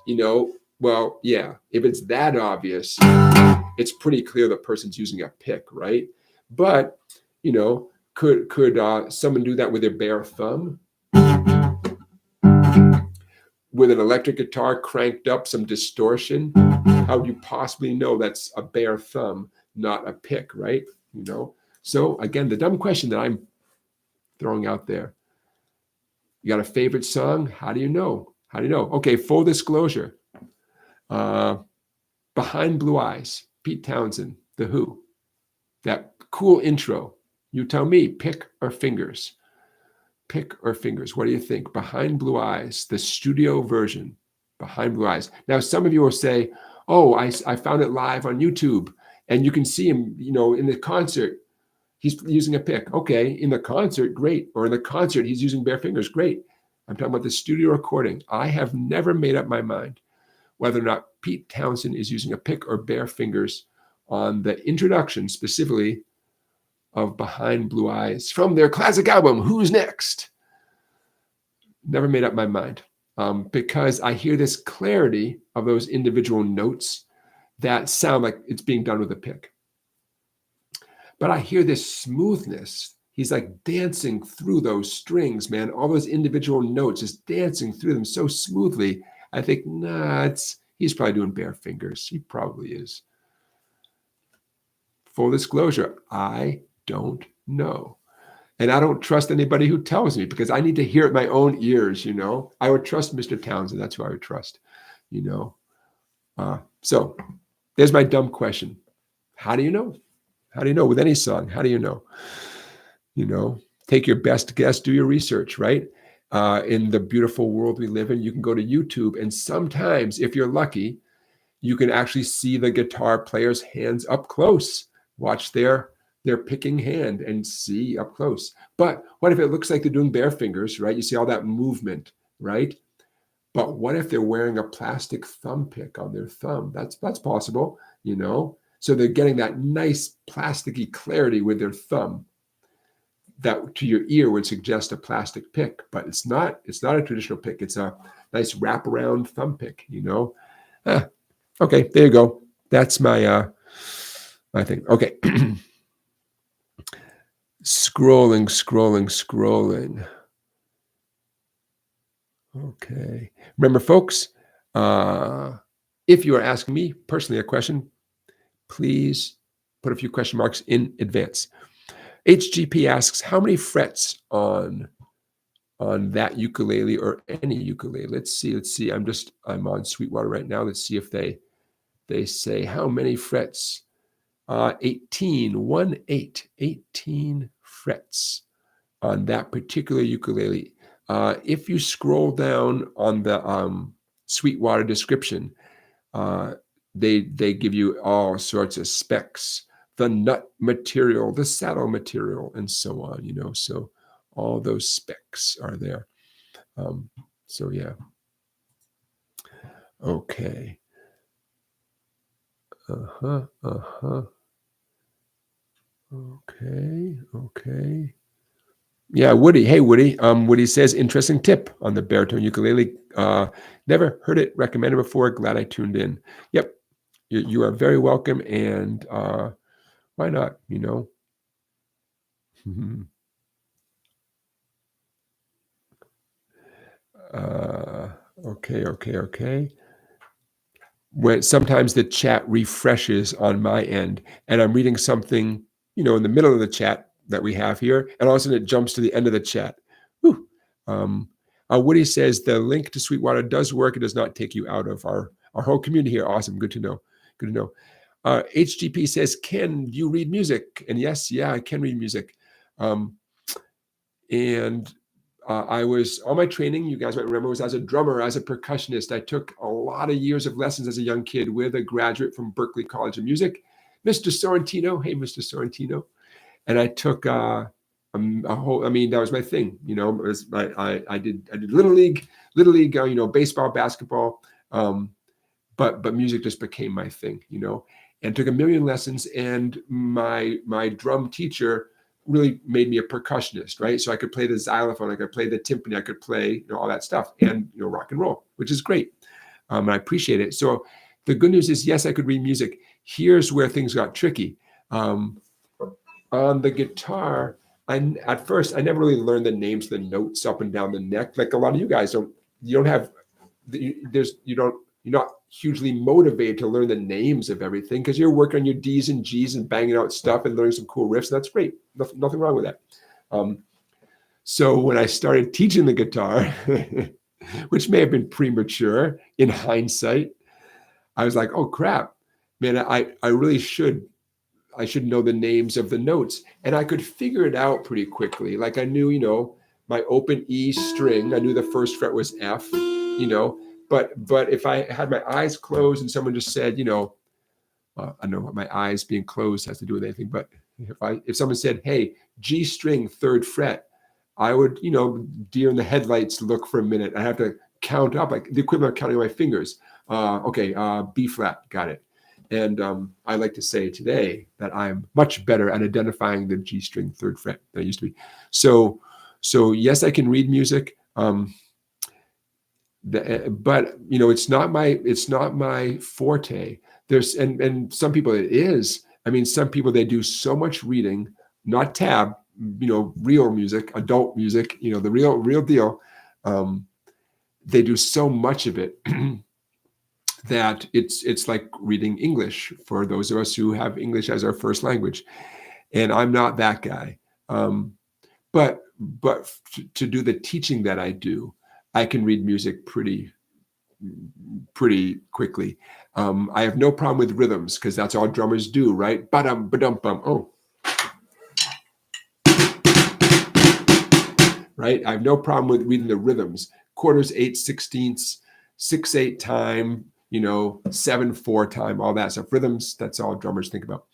you know. Well, yeah, if it's that obvious, it's pretty clear the person's using a pick, right? But, you know, could someone do that with their bare thumb? With an electric guitar cranked up, some distortion? How would you possibly know that's a bare thumb, not a pick, right? You know? So again, the dumb question that I'm throwing out there. You got a favorite song? How do you know? How do you know? Okay, full disclosure. Behind Blue Eyes, Pete Townsend, The Who. That cool intro. You tell me, pick or fingers? Pick or fingers? What do you think? Behind Blue Eyes, the studio version. Behind Blue Eyes. Now, some of you will say, oh, I found it live on YouTube, and you can see him, you know, in the concert. He's using a pick. Okay, in the concert, great. Or in the concert, he's using bare fingers. Great. I'm talking about the studio recording. I have never made up my mind whether or not Pete Townsend is using a pick or bare fingers on the introduction, specifically of Behind Blue Eyes from their classic album, Who's Next? Never made up my mind because I hear this clarity of those individual notes that sound like it's being done with a pick. But I hear this smoothness. He's like dancing through those strings, man. All those individual notes, just dancing through them so smoothly. I think, nah, he's probably doing bare fingers. He probably is. Full disclosure, I don't know. And I don't trust anybody who tells me because I need to hear it with my own ears, you know. I would trust Mr. Townsend. That's who I would trust, you know. So there's my dumb question. How do you know? How do you know with any song? How do you know? You know, take your best guess, do your research, right? In the beautiful world we live in, you can go to YouTube, and sometimes, if you're lucky, you can actually see the guitar player's hands up close. Watch their picking hand and see up close. But what if it looks like they're doing bare fingers, right? You see all that movement, right? But what if they're wearing a plastic thumb pick on their thumb? That's possible, you know? So they're getting that nice plasticky clarity with their thumb that to your ear would suggest a plastic pick, but it's not a traditional pick. It's a nice wraparound thumb pick, you know? Okay, there you go. That's my thing. Okay. Scrolling. Okay. Remember, folks, if you are asking me personally a question, please put a few question marks in advance. HGP asks, how many frets on that ukulele or any ukulele? Let's see. I'm on Sweetwater right now. Let's see if they say how many frets. 18 frets on that particular ukulele. If you scroll down on the Sweetwater description, they give you all sorts of specs, the nut material, the saddle material, and so on, you know, so all those specs are there. So yeah. Okay. Okay. Yeah, Woody. Hey, Woody. Woody says, interesting tip on the baritone ukulele. Never heard it recommended before. Glad I tuned in. Yep. You are very welcome. And why not, you know? Okay. When sometimes the chat refreshes on my end and I'm reading something, you know, in the middle of the chat that we have here, and all of a sudden it jumps to the end of the chat. Whew. Woody says the link to Sweetwater does work. It does not take you out of our whole community here. Awesome. Good to know. Good to know. HGP says, can you read music? And yes, yeah, I can read music. I was, all my training, you guys might remember, was as a drummer, as a percussionist. I took a lot of years of lessons as a young kid with a graduate from Berklee College of Music, Mr. Sorrentino. Hey, Mr. Sorrentino. And I took a whole, I mean, that was my thing, you know. I did little league, you know, baseball, basketball, but music just became my thing, you know. And took a million lessons. And my drum teacher really made me a percussionist, right? So I could play the xylophone, I could play the timpani, I could play, you know, all that stuff, and, you know, rock and roll, which is great. And I appreciate it. So the good news is, yes, I could read music. Here's where things got tricky. On the guitar, at first I never really learned the names of the notes up and down the neck. Like a lot of you guys don't. You don't have. You're not hugely motivated to learn the names of everything because you're working on your D's and G's and banging out stuff and learning some cool riffs. That's great. Nothing wrong with that. So when I started teaching the guitar, which may have been premature in hindsight, I was like, oh crap, man, I really should. I should know the names of the notes. And I could figure it out pretty quickly. Like I knew, you know, my open E string, I knew the first fret was F, you know, but if I had my eyes closed and someone just said, you know, I don't know what my eyes being closed has to do with anything, but if someone said, hey, G string, 3rd fret, I would, you know, deer in the headlights look for a minute. I have to count up, like the equivalent of counting my fingers. Okay, B flat, got it. And I like to say today that I'm much better at identifying the G string 3rd fret than I used to be. So yes, I can read music, but you know, it's not my forte. There's and some people it is. I mean, some people, they do so much reading, not tab, you know, real music, adult music, you know, the real deal. They do so much of it. That it's like reading English for those of us who have English as our first language, and I'm not that guy. But to do the teaching that I do, I can read music pretty quickly. I have no problem with rhythms because that's all drummers do, right? Ba-dum, ba-dum, bum. Oh, right. I have no problem with reading the rhythms: quarters, 8/16, 6/8 time. You know, 7/4 time, all that stuff. Rhythms, that's all drummers think about.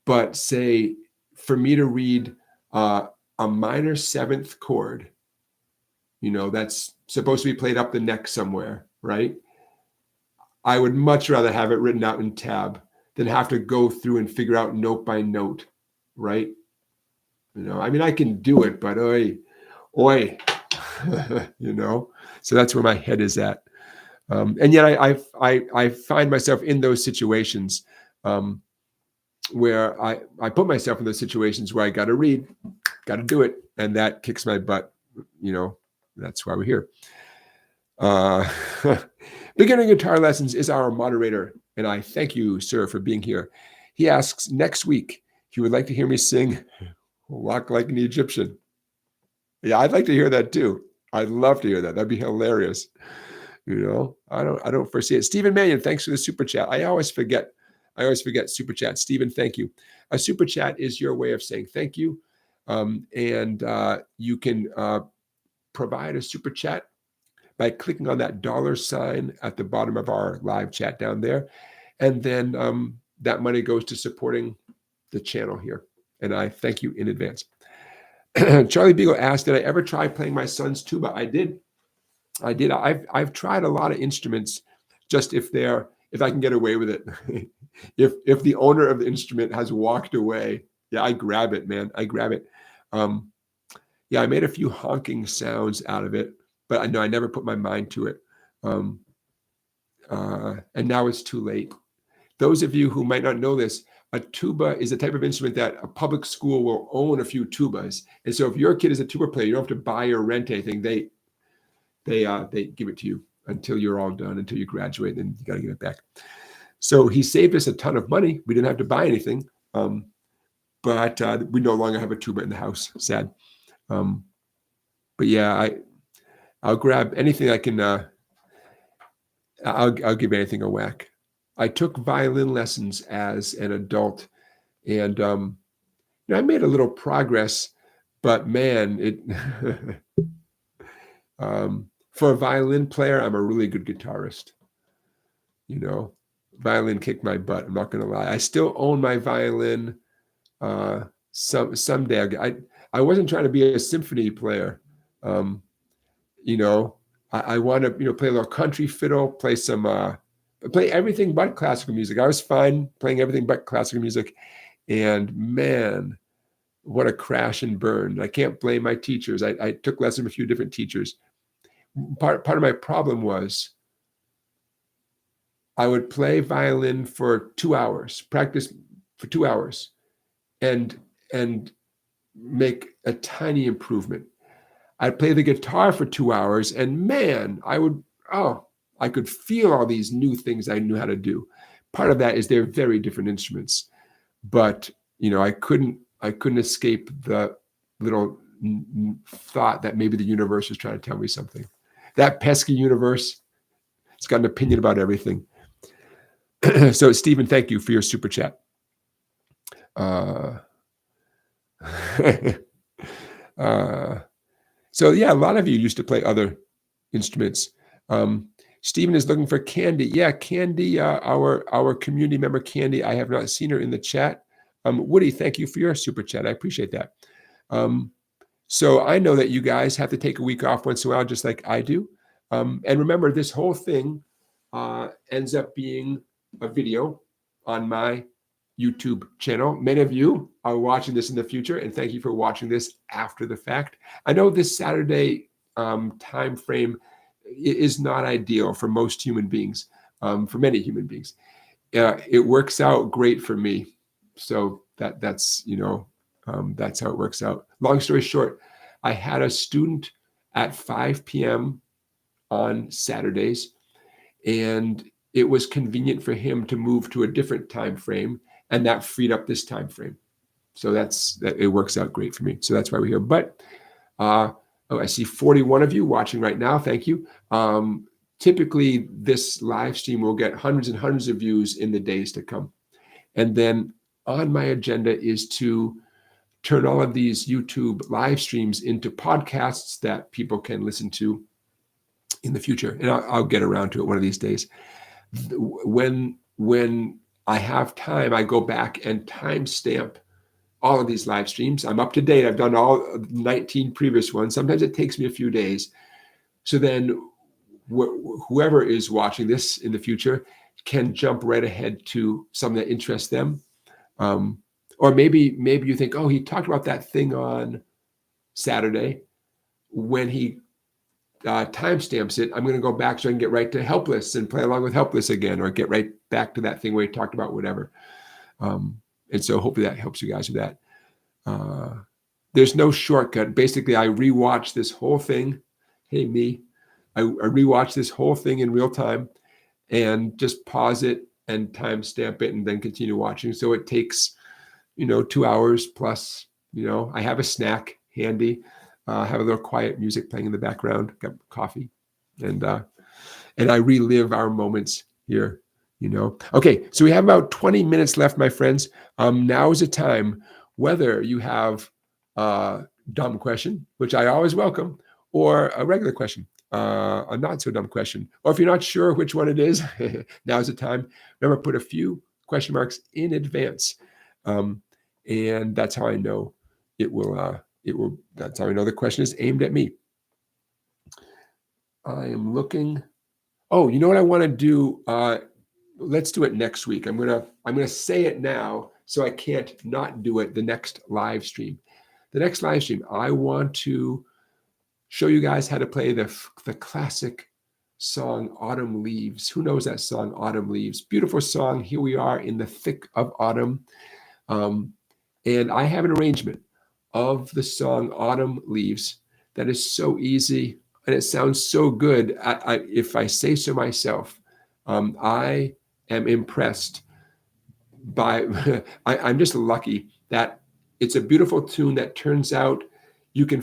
But say for me to read a minor 7th chord, you know, that's supposed to be played up the neck somewhere, right? I would much rather have it written out in tab than have to go through and figure out note by note, right? You know, I mean, I can do it, but oi, you know, so that's where my head is at. And yet I find myself in those situations where I put myself in those situations where I got to read, got to do it. And that kicks my butt. You know, that's why we're here. Beginning Guitar Lessons is our moderator. And I thank you, sir, for being here. He asks, next week, he would like to hear me sing Walk Like an Egyptian. Yeah, I'd like to hear that too. I'd love to hear that. That'd be hilarious. You know, I don't foresee it. Stephen Mannion, thanks for the super chat. I always forget super chat. Stephen, thank you. A super chat is your way of saying thank you. And you can provide a super chat by clicking on that $ at the bottom of our live chat down there. And then that money goes to supporting the channel here. And I thank you in advance. Charlie Beagle asked, did I ever try playing my son's tuba? I did. I've tried a lot of instruments, just if I can get away with it. if the owner of the instrument has walked away, yeah, I grab it, man. I grab it. Yeah, I made a few honking sounds out of it, but I know I never put my mind to it. And now it's too late. Those of you who might not know this, a tuba is a type of instrument that a public school will own a few tubas. And so if your kid is a tuba player, you don't have to buy or rent anything. They give it to you until you're all done, until you graduate, and you got to give it back. So he saved us a ton of money. We didn't have to buy anything, but we no longer have a tuba in the house. Sad. but yeah, I'll grab anything I can. I'll give anything a whack. I took violin lessons as an adult, and I made a little progress, but man, it for a violin player, I'm a really good guitarist. Violin kicked my butt. I'm not going to lie. I still own my violin. Someday I wasn't trying to be a symphony player. You know, I want to play a little country fiddle, play everything but classical music. I was fine playing everything but classical music, and man, what a crash and burn! I can't blame my teachers. I took lessons from a few different teachers. Part of my problem was I would play violin for 2 hours, practice for 2 hours, and make a tiny improvement. I'd play the guitar for 2 hours, and man, I could feel all these new things I knew how to do. Part of that is they're very different instruments, but I couldn't escape the little thought that maybe the universe is trying to tell me something. That pesky universe, it's got an opinion about everything. So, Stephen, thank you for your super chat. So yeah, a lot of you used to play other instruments. Stephen is looking for Candy. Yeah, Candy, our community member Candy. I have not seen her in the chat. Woody, thank you for your super chat. I appreciate that. So I know that you guys have to take a week off once in a while, just like I do. And remember, this whole thing ends up being a video on my YouTube channel. Many of you are watching this in the future, and thank you for watching this after the fact. I know this Saturday time frame is not ideal for most human beings, for many human beings. It works out great for me. So that's how it works out. Long story short, I had a student at 5 p.m. on Saturdays, and it was convenient for him to move to a different time frame, and that freed up this time frame. So it works out great for me. So that's why we're here. But I see 41 of you watching right now. Thank you. Typically, this live stream will get hundreds and hundreds of views in the days to come. And then on my agenda is to turn all of these YouTube live streams into podcasts that people can listen to in the future. And I'll get around to it one of these days. When I have time, I go back and timestamp all of these live streams. I'm up to date. I've done all 19 previous ones. Sometimes it takes me a few days. So then whoever is watching this in the future can jump right ahead to something that interests them. Or maybe you think, oh, he talked about that thing on Saturday. When he timestamps it, I'm going to go back so I can get right to Helpless and play along with Helpless again, or get right back to that thing where he talked about whatever. And so hopefully that helps you guys with that. There's no shortcut. Basically, I rewatch this whole thing. Hey, me. I rewatch this whole thing in real time and just pause it and timestamp it and then continue watching. So it takes, 2 hours plus. I have a snack handy. Have a little quiet music playing in the background. Got coffee, and I relive our moments here. Okay, so we have about 20 minutes left, my friends. Now is the time, whether you have a dumb question, which I always welcome, or a regular question, a not so dumb question, or if you're not sure which one it is, now is the time. Remember, put a few question marks in advance, and that's how I know it will. That's how I know the question is aimed at me. I am looking. Oh, you know what I want to do? Let's do it next week. I'm gonna say it now, so I can't not do it the next live stream. The next live stream, I want to show you guys how to play the classic song Autumn Leaves. Who knows that song, Autumn Leaves? Beautiful song. Here we are in the thick of autumn. And I have an arrangement of the song Autumn Leaves that is so easy and it sounds so good. If I say so myself, I am impressed by, I'm just lucky that it's a beautiful tune that turns out you can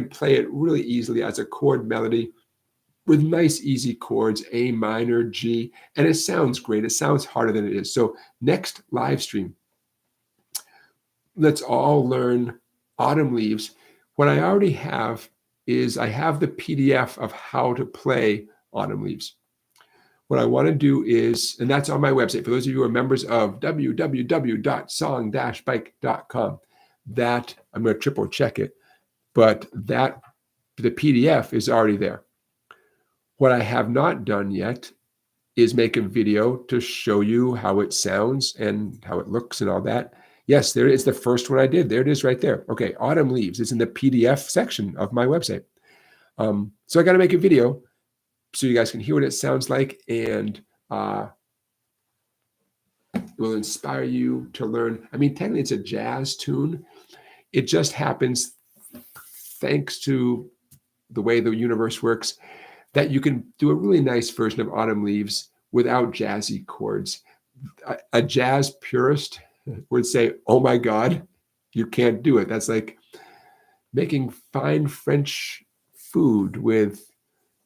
play it really easily as a chord melody with nice, easy chords, A minor, G, and it sounds great. It sounds harder than it is. So next live stream, let's all learn Autumn Leaves. What I already have is I have the PDF of how to play Autumn Leaves. What I want to do is, and that's on my website, for those of you who are members of www.song-bike.com, that I'm going to triple check it, but that the PDF is already there. What I have not done yet is make a video to show you how it sounds and how it looks and all that. Yes, there is the first one I did. There it is right there. Okay, Autumn Leaves. It's in the PDF section of my website. So I got to make a video so you guys can hear what it sounds like, and it will inspire you to learn. I mean, technically it's a jazz tune. It just happens, thanks to the way the universe works, that you can do a really nice version of Autumn Leaves without jazzy chords. A jazz purist would say, oh my God, you can't do it. That's like making fine French food with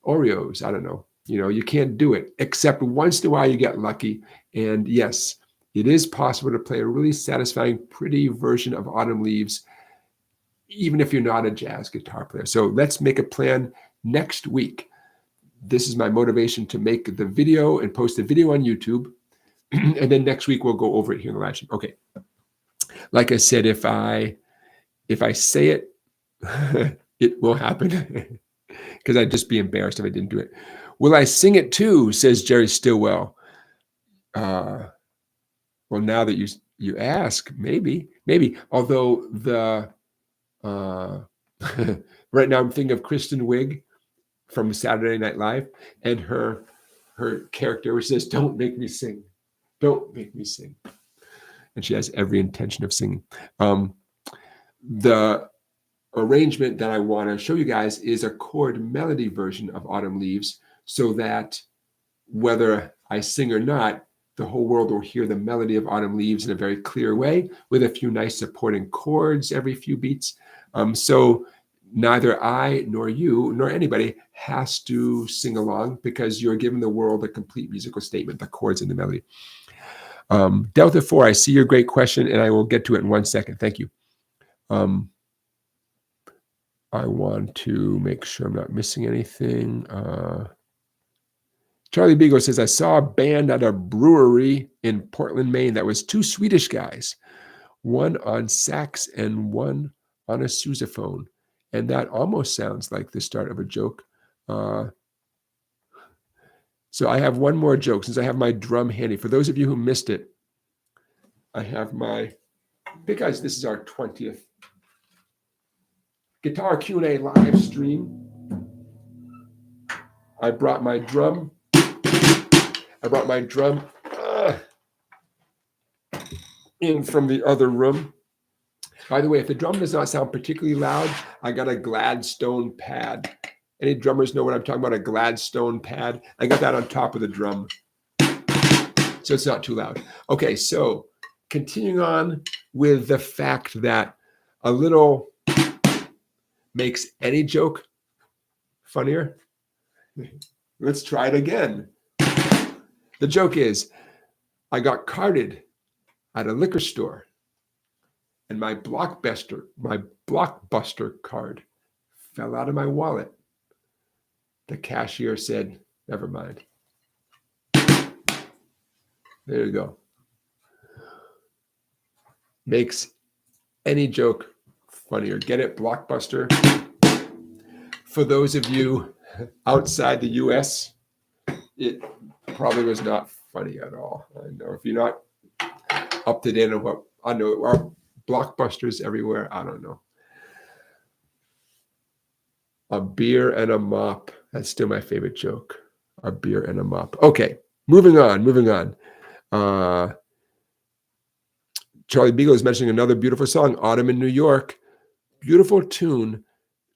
Oreos. I don't know. You can't do it, except once in a while you get lucky. And yes, it is possible to play a really satisfying, pretty version of Autumn Leaves, even if you're not a jazz guitar player. So let's make a plan next week. This is my motivation to make the video and post the video on YouTube. And then next week we'll go over it here in the live stream. Okay. Like I said, if I say it, it will happen, because I'd just be embarrassed if I didn't do it. Will I sing it too? Says Jerry Stillwell. Well, now that you ask, maybe. Although the right now I'm thinking of Kristen Wiig from Saturday Night Live, and her character, which says, "Don't make me sing, don't make me sing," and she has every intention of singing. The arrangement that I want to show you guys is a chord melody version of Autumn Leaves, so that whether I sing or not, the whole world will hear the melody of Autumn Leaves in a very clear way, with a few nice supporting chords every few beats. So neither I nor you nor anybody has to sing along, because you're giving the world a complete musical statement, the chords and the melody. Delta 4, I see your great question, and I will get to it in 1 second. Thank you. I want to make sure I'm not missing anything. Charlie Beagle says, I saw a band at a brewery in Portland, Maine that was two Swedish guys, one on sax and one on a sousaphone. And that almost sounds like the start of a joke. So I have one more joke, since I have my drum handy. For those of you who missed it, I have because this is our 20th Guitar Q&A live stream. I brought my drum. In from the other room. By the way, if the drum does not sound particularly loud, I got a Gladstone pad. Any drummers know what I'm talking about? A Gladstone pad. I got that on top of the drum, so it's not too loud. Okay, so continuing on with the fact that a little makes any joke funnier. Let's try it again. The joke is, I got carded at a liquor store, and my Blockbuster card fell out of my wallet. The cashier said, never mind. There you go. Makes any joke funnier. Get it? Blockbuster. For those of you outside the US, it probably was not funny at all. I know if you're not up to date on what I know, are Blockbusters everywhere. I don't know. A beer and a mop. That's still my favorite joke. A beer and a mop. Okay, moving on. Charlie Beagle is mentioning another beautiful song, Autumn in New York. Beautiful tune,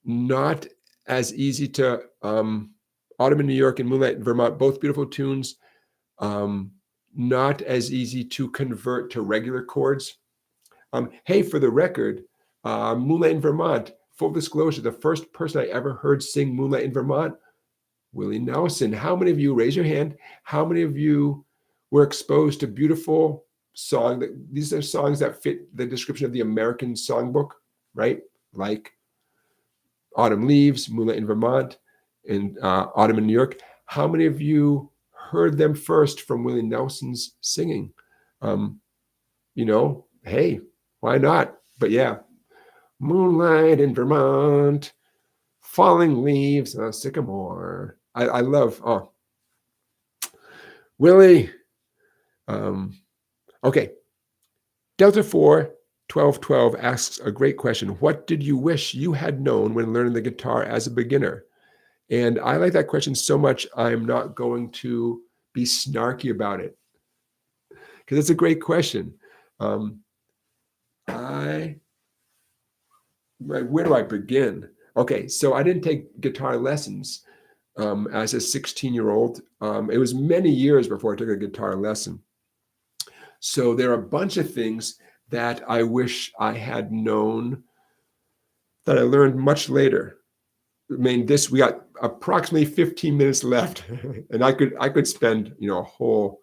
not as easy to, Autumn in New York and Moonlight in Vermont, both beautiful tunes, not as easy to convert to regular chords. Hey, for the record, Moonlight in Vermont, full disclosure, the first person I ever heard sing Moonlight in Vermont, Willie Nelson. How many of you, raise your hand, how many of you were exposed to beautiful song? These are songs that fit the description of the American songbook, right? Like Autumn Leaves, Moonlight in Vermont, and Autumn in New York. How many of you heard them first from Willie Nelson's singing? Hey, why not? But yeah, Moonlight in Vermont, falling leaves on a sycamore. I love, Willie. Okay. Delta 4 1212 asks a great question. What did you wish you had known when learning the guitar as a beginner? And I like that question so much, I'm not going to be snarky about it, because it's a great question. Where do I begin? Okay, so I didn't take guitar lessons as a 16-year-old. It was many years before I took a guitar lesson. So there are a bunch of things that I wish I had known that I learned much later. I mean, we got approximately 15 minutes left, and I could spend a whole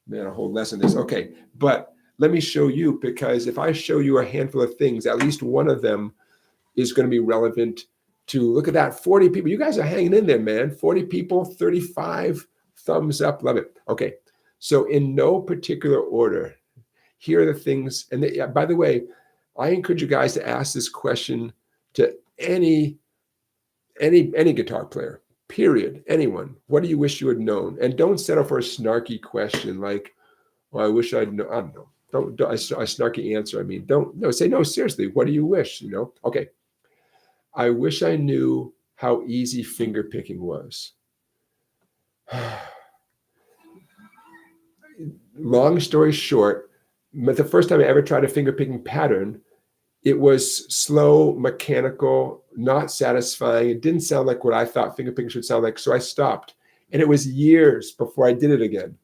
lesson this. Okay, but let me show you, because if I show you a handful of things, at least one of them is going to be relevant to, look at that, 40 people. You guys are hanging in there, man. 40 people, 35 thumbs up. Love it. Okay, so in no particular order, here are the things. And by the way, I encourage you guys to ask this question to any guitar player, period. Anyone. What do you wish you had known? And don't settle for a snarky question like, well, I wish I'd known. I don't know. Don't a snarky answer. I mean, say no, seriously. What do you wish? Okay. I wish I knew how easy finger picking was. Long story short, but the first time I ever tried a finger picking pattern, it was slow, mechanical, not satisfying. It didn't sound like what I thought finger picking should sound like, so I stopped. And it was years before I did it again.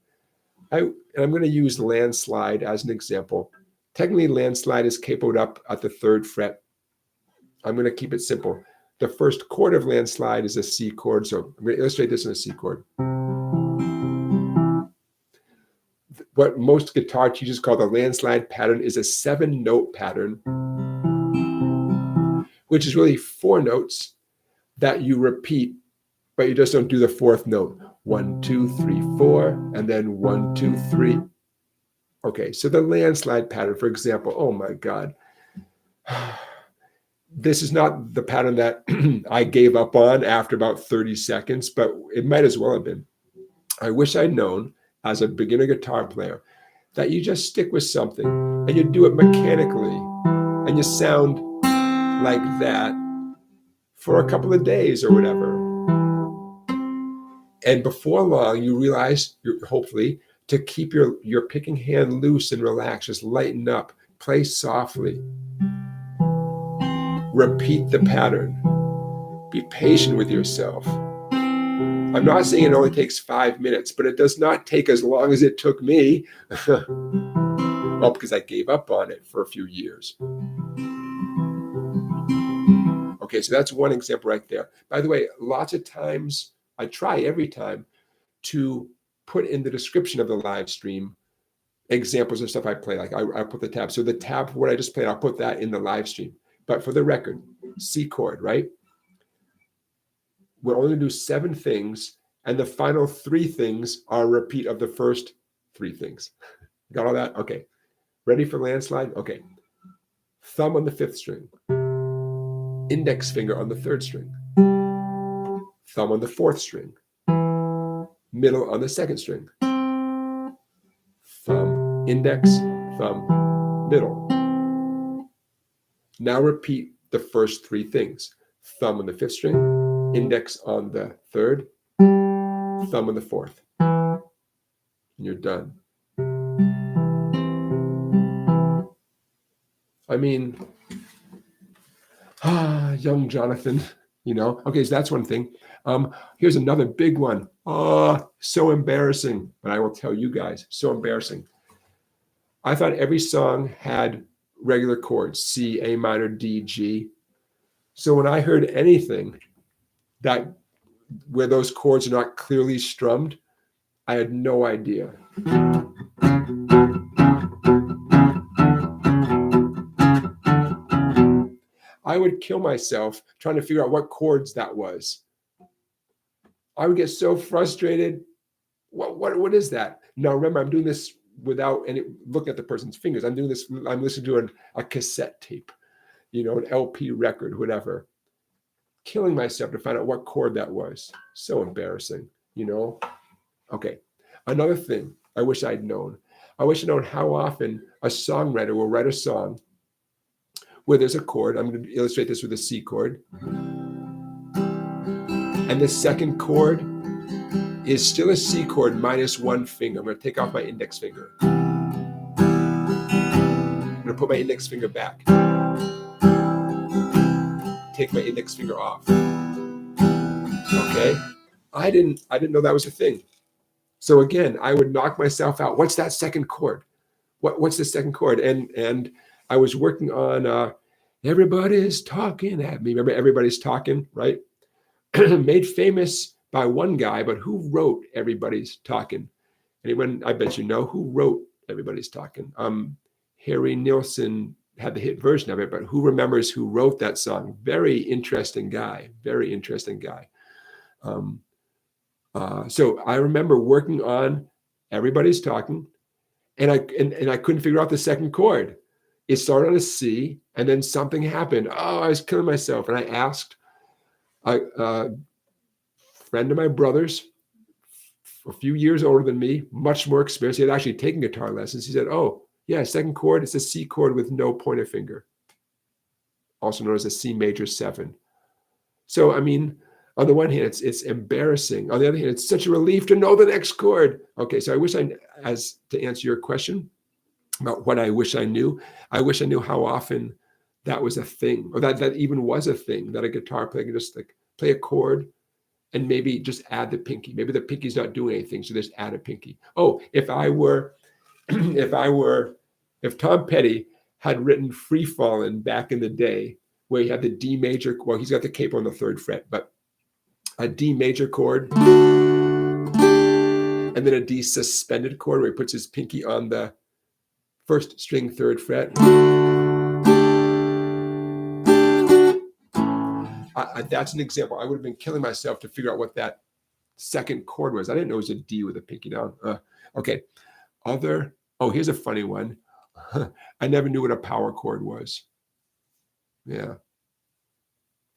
I'm going to use landslide as an example. Technically, landslide is capoed up at the 3rd fret. I'm going to keep it simple. The first chord of landslide is a C chord, so I'm going to illustrate this in a C chord. What most guitar teachers call the landslide pattern is a 7-note pattern, which is really 4 notes that you repeat, but you just don't do the 4th note. 1, 2, 3, 4, and then 1, 2, 3. Okay, so the landslide pattern, for example, oh my God. This is not the pattern that I gave up on after about 30 seconds, but it might as well have been. I wish I'd known as a beginner guitar player that you just stick with something and you do it mechanically and you sound like that for a couple of days or whatever. And before long, you realize, hopefully, to keep your picking hand loose and relaxed, just lighten up, play softly. Repeat the pattern. Be patient with yourself. I'm not saying it only takes 5 minutes, but it does not take as long as it took me. Well, because I gave up on it for a few years. Okay, so that's one example right there. By the way, lots of times, I try every time to put in the description of the live stream examples of stuff I play. Like I put the tab. So the tab for what I just played, I'll put that in the live stream. But for the record, C chord, right? We're only going to do 7 things, and the final 3 things are a repeat of the first 3 things. Got all that? Okay. Ready for landslide? Okay. Thumb on the 5th string. Index finger on the 3rd string. Thumb on the 4th string. Middle on the 2nd string. Thumb, index, thumb, middle. Now repeat the first 3 things. Thumb on the 5th string, index on the 3rd, thumb on the 4th. And you're done. I mean, young Jonathan, Okay, so that's one thing. Here's another big one. So embarrassing, but I will tell you guys, so embarrassing. I thought every song had regular chords, C, A minor, D, G. So when I heard anything that where those chords are not clearly strummed, I had no idea. I would kill myself trying to figure out what chords that was. I would get so frustrated. What is that? Now remember, I'm doing this without any looking at the person's fingers. I'm doing this. I'm listening to a cassette tape, an LP record, whatever. Killing myself to find out what chord that was. So embarrassing, Okay. Another thing I wish I'd known. I wish I'd known how often a songwriter will write a song where there's a chord. I'm going to illustrate this with a C chord. And the second chord is still a C chord minus one finger. I'm going to take off my index finger. I'm going to put my index finger back. Take my index finger off. Okay? I didn't know that was a thing. So again, I would knock myself out. What's that second chord? What's the second chord? And I was working on Everybody's Talking at Me. Remember Everybody's Talking, right? Made famous by one guy, but who wrote Everybody's Talking? Anyone? I bet you know who wrote Everybody's Talking. Harry Nilsson had the hit version of it, but who remembers who wrote that song? Very interesting guy. Very interesting guy. So I remember working on Everybody's Talking, and I couldn't figure out the second chord. It started on a C, and then something happened. Oh, I was killing myself, and I asked a friend of my brother's, a few years older than me, much more experienced. He had actually taken guitar lessons. He said, "Oh, yeah, second chord, it's a C chord with no pointer finger, also known as a C major 7." So, I mean, on the one hand, it's embarrassing. On the other hand, it's such a relief to know the next chord. Okay, so I wish as to answer your question about what I wish I knew how often that was a thing, or that even was a thing, that a guitar player could just like play a chord and maybe just add the pinky. Maybe the pinky's not doing anything, so just add a pinky. Oh, if Tom Petty had written Free Fallin' back in the day, where he had the D major, well, he's got the capo on the 3rd fret, but a D major chord, and then a D suspended chord where he puts his pinky on the 1st string 3rd fret. That's an example. I would have been killing myself to figure out what that second chord was. I didn't know it was a D with a pinky down. Okay. Here's a funny one. I never knew what a power chord was. Yeah.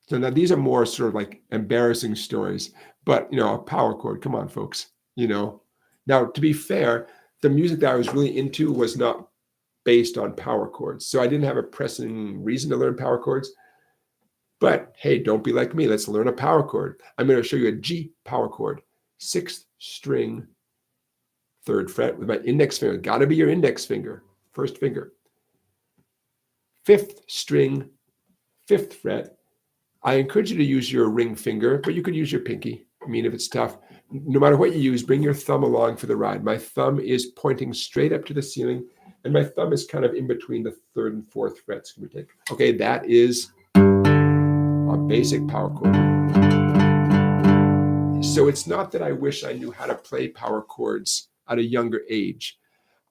So now these are more sort of like embarrassing stories, but a power chord, come on, folks. Now to be fair, the music that I was really into was not based on power chords. So I didn't have a pressing reason to learn power chords. But hey, don't be like me. Let's learn a power chord. I'm going to show you a G power chord, 6th string, 3rd fret with my index finger. Got to be your index finger, 1st finger. 5th string, 5th fret. I encourage you to use your ring finger, but you could use your pinky. I mean, if it's tough, no matter what you use, bring your thumb along for the ride. My thumb is pointing straight up to the ceiling, and my thumb is kind of in between the 3rd and 4th frets. Can we take? Okay, that is a basic power chord. So it's not that I wish I knew how to play power chords at a younger age.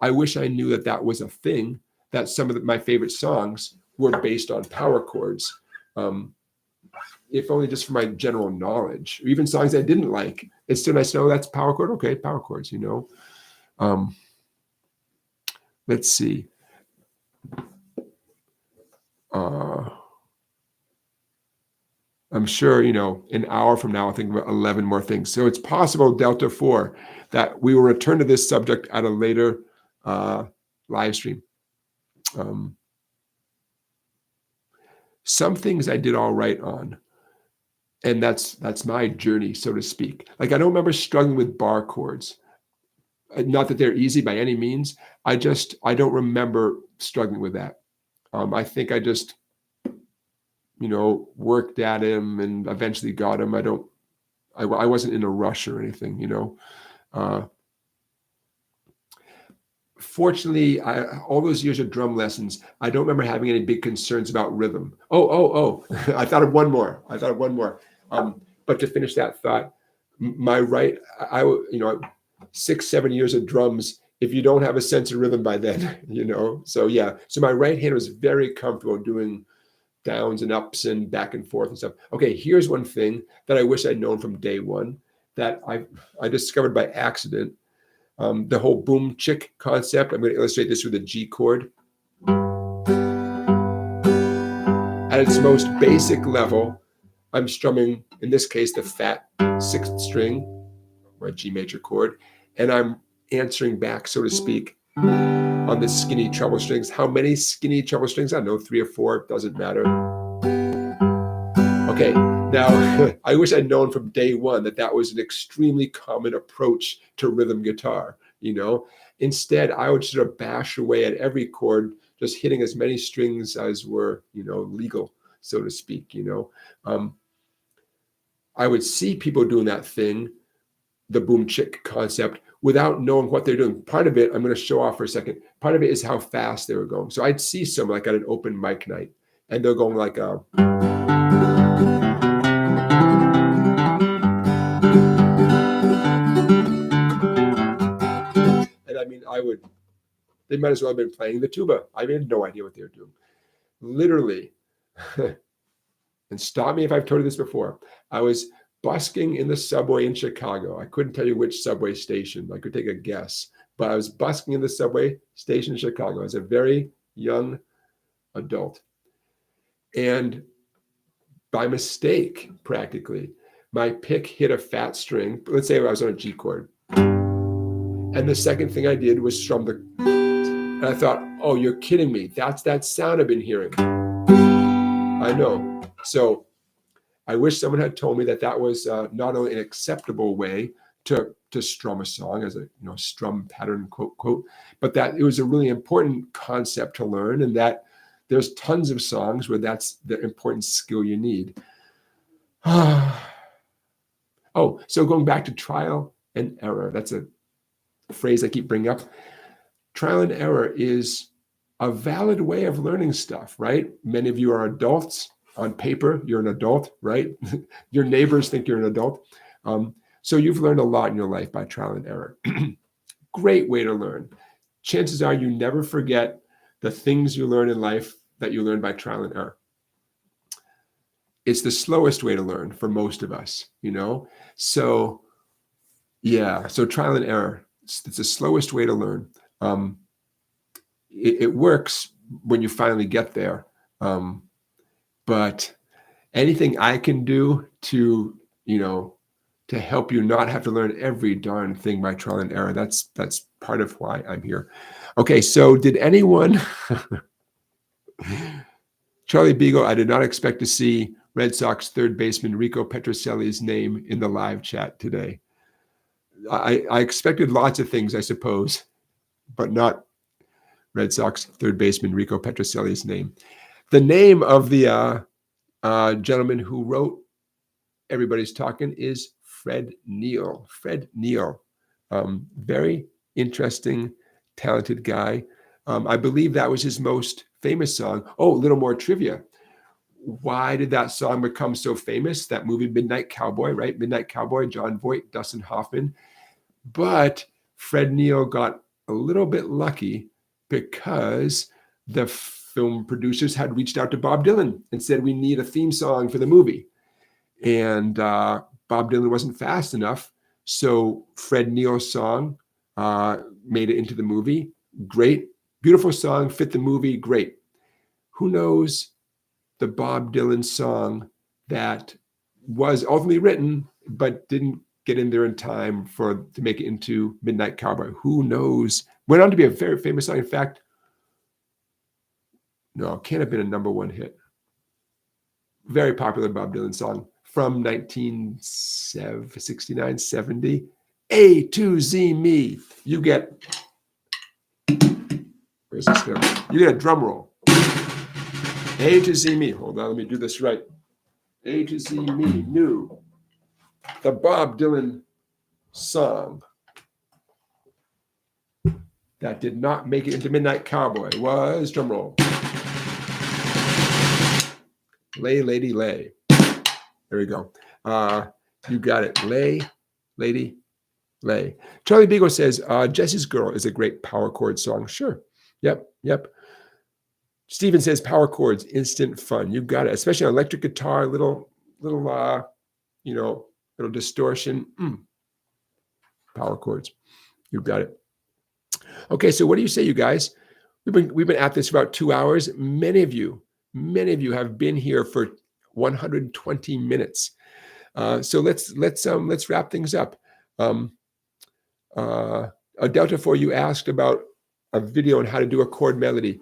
I wish I knew that was a thing, that some of my favorite songs were based on power chords. If only just for my general knowledge, or even songs I didn't like. It's still nice to know that's power chord. Okay, power chords, Let's see. I'm sure, an hour from now, I'll think about 11 more things. So it's possible, Delta 4, that we will return to this subject at a later live stream. Some things I did all right on. And that's my journey, so to speak. Like, I don't remember struggling with bar chords. Not that they're easy by any means. I don't remember struggling with that. I think I just, worked at him and eventually got him. I wasn't in a rush or anything, fortunately, all those years of drum lessons, I don't remember having any big concerns about rhythm. Oh! I thought of one more. But to finish that thought, my right, 6, 7 years of drums. If you don't have a sense of rhythm by then, So yeah, so my right hand was very comfortable doing downs and ups and back and forth and stuff. Okay, here's one thing that I wish I'd known from day one that I discovered by accident. The whole boom chick concept. I'm going to illustrate this with a G chord. At its most basic level, I'm strumming, in this case, the fat 6th string, or a G major chord, and I'm answering back, so to speak, on the skinny treble strings. How many skinny treble strings? I don't know, 3 or 4, doesn't matter. Okay, now I wish I'd known from day one that was an extremely common approach to rhythm guitar. Instead, I would sort of bash away at every chord, just hitting as many strings as were, legal, so to speak. I would see people doing that thing, the boom chick concept, without knowing what they're doing. Part of it, I'm going to show off for a second. Part of it is how fast they were going. So I'd see someone like at an open mic night, and they're going like a. And I mean, they might as well have been playing the tuba. I had no idea what they were doing. Literally, and stop me if I've told you this before, I was busking in the subway in Chicago. I couldn't tell you which subway station. I could take a guess, but I was busking in the subway station in Chicago as a very young adult. And by mistake, practically, my pick hit a fat string. Let's say I was on a G chord. And the second thing I did was strum and I thought, oh, you're kidding me. That's that sound I've been hearing. I know. So I wish someone had told me that was not only an acceptable way to strum a song as a strum pattern, quote, quote, but that it was a really important concept to learn, and that there's tons of songs where that's the important skill you need. Oh, so going back to trial and error, that's a phrase I keep bringing up. Trial and error is a valid way of learning stuff, right? Many of you are adults. On paper, you're an adult, right? Your neighbors think you're an adult. So you've learned a lot in your life by trial and error. Great way to learn. Chances are you never forget the things you learn in life that you learn by trial and error. It's the slowest way to learn for most of us, So yeah, so trial and error, it's the slowest way to learn. It works when you finally get there. But anything I can do to help you not have to learn every darn thing by trial and error, that's part of why I'm here. Okay, so did anyone, Charlie Beagle, I did not expect to see Red Sox third baseman Rico Petrocelli's name in the live chat today. I expected lots of things, I suppose, but not Red Sox third baseman Rico Petrocelli's name. The name of the gentleman who wrote Everybody's Talking is Fred Neil. Fred Neil, very interesting, talented guy. I believe that was his most famous song. Oh, a little more trivia. Why did that song become so famous? That movie Midnight Cowboy, right? Midnight Cowboy, John Voight, Dustin Hoffman. But Fred Neil got a little bit lucky because the film producers had reached out to Bob Dylan and said, we need a theme song for the movie. And Bob Dylan wasn't fast enough. So Fred Neil's song made it into the movie. Great, beautiful song, fit the movie, great. Who knows the Bob Dylan song that was ultimately written, but didn't get in there in time to make it into Midnight Cowboy? Who knows? Went on to be a very famous song. In fact, no, can't have been a #1 hit. Very popular Bob Dylan song from 1969, 70. A to Z me. You get, where's this go? You get a drum roll. A to Z me. Hold on, let me do this right. A to Z me, new. The Bob Dylan song that did not make it into Midnight Cowboy was, drum roll, Lay Lady Lay. There we go. You got it. Lay Lady Lay. Charlie Beagle says, Jesse's Girl is a great power chord song. Sure. Yep. Steven says, power chords, instant fun. You got it. Especially on electric guitar, little distortion. Power chords. You got it. Okay, so what do you say, you guys? We've been at this for about 2 hours. Many of you have been here for 120 minutes. So let's wrap things up. A Delta 4, you asked about a video on how to do a chord melody.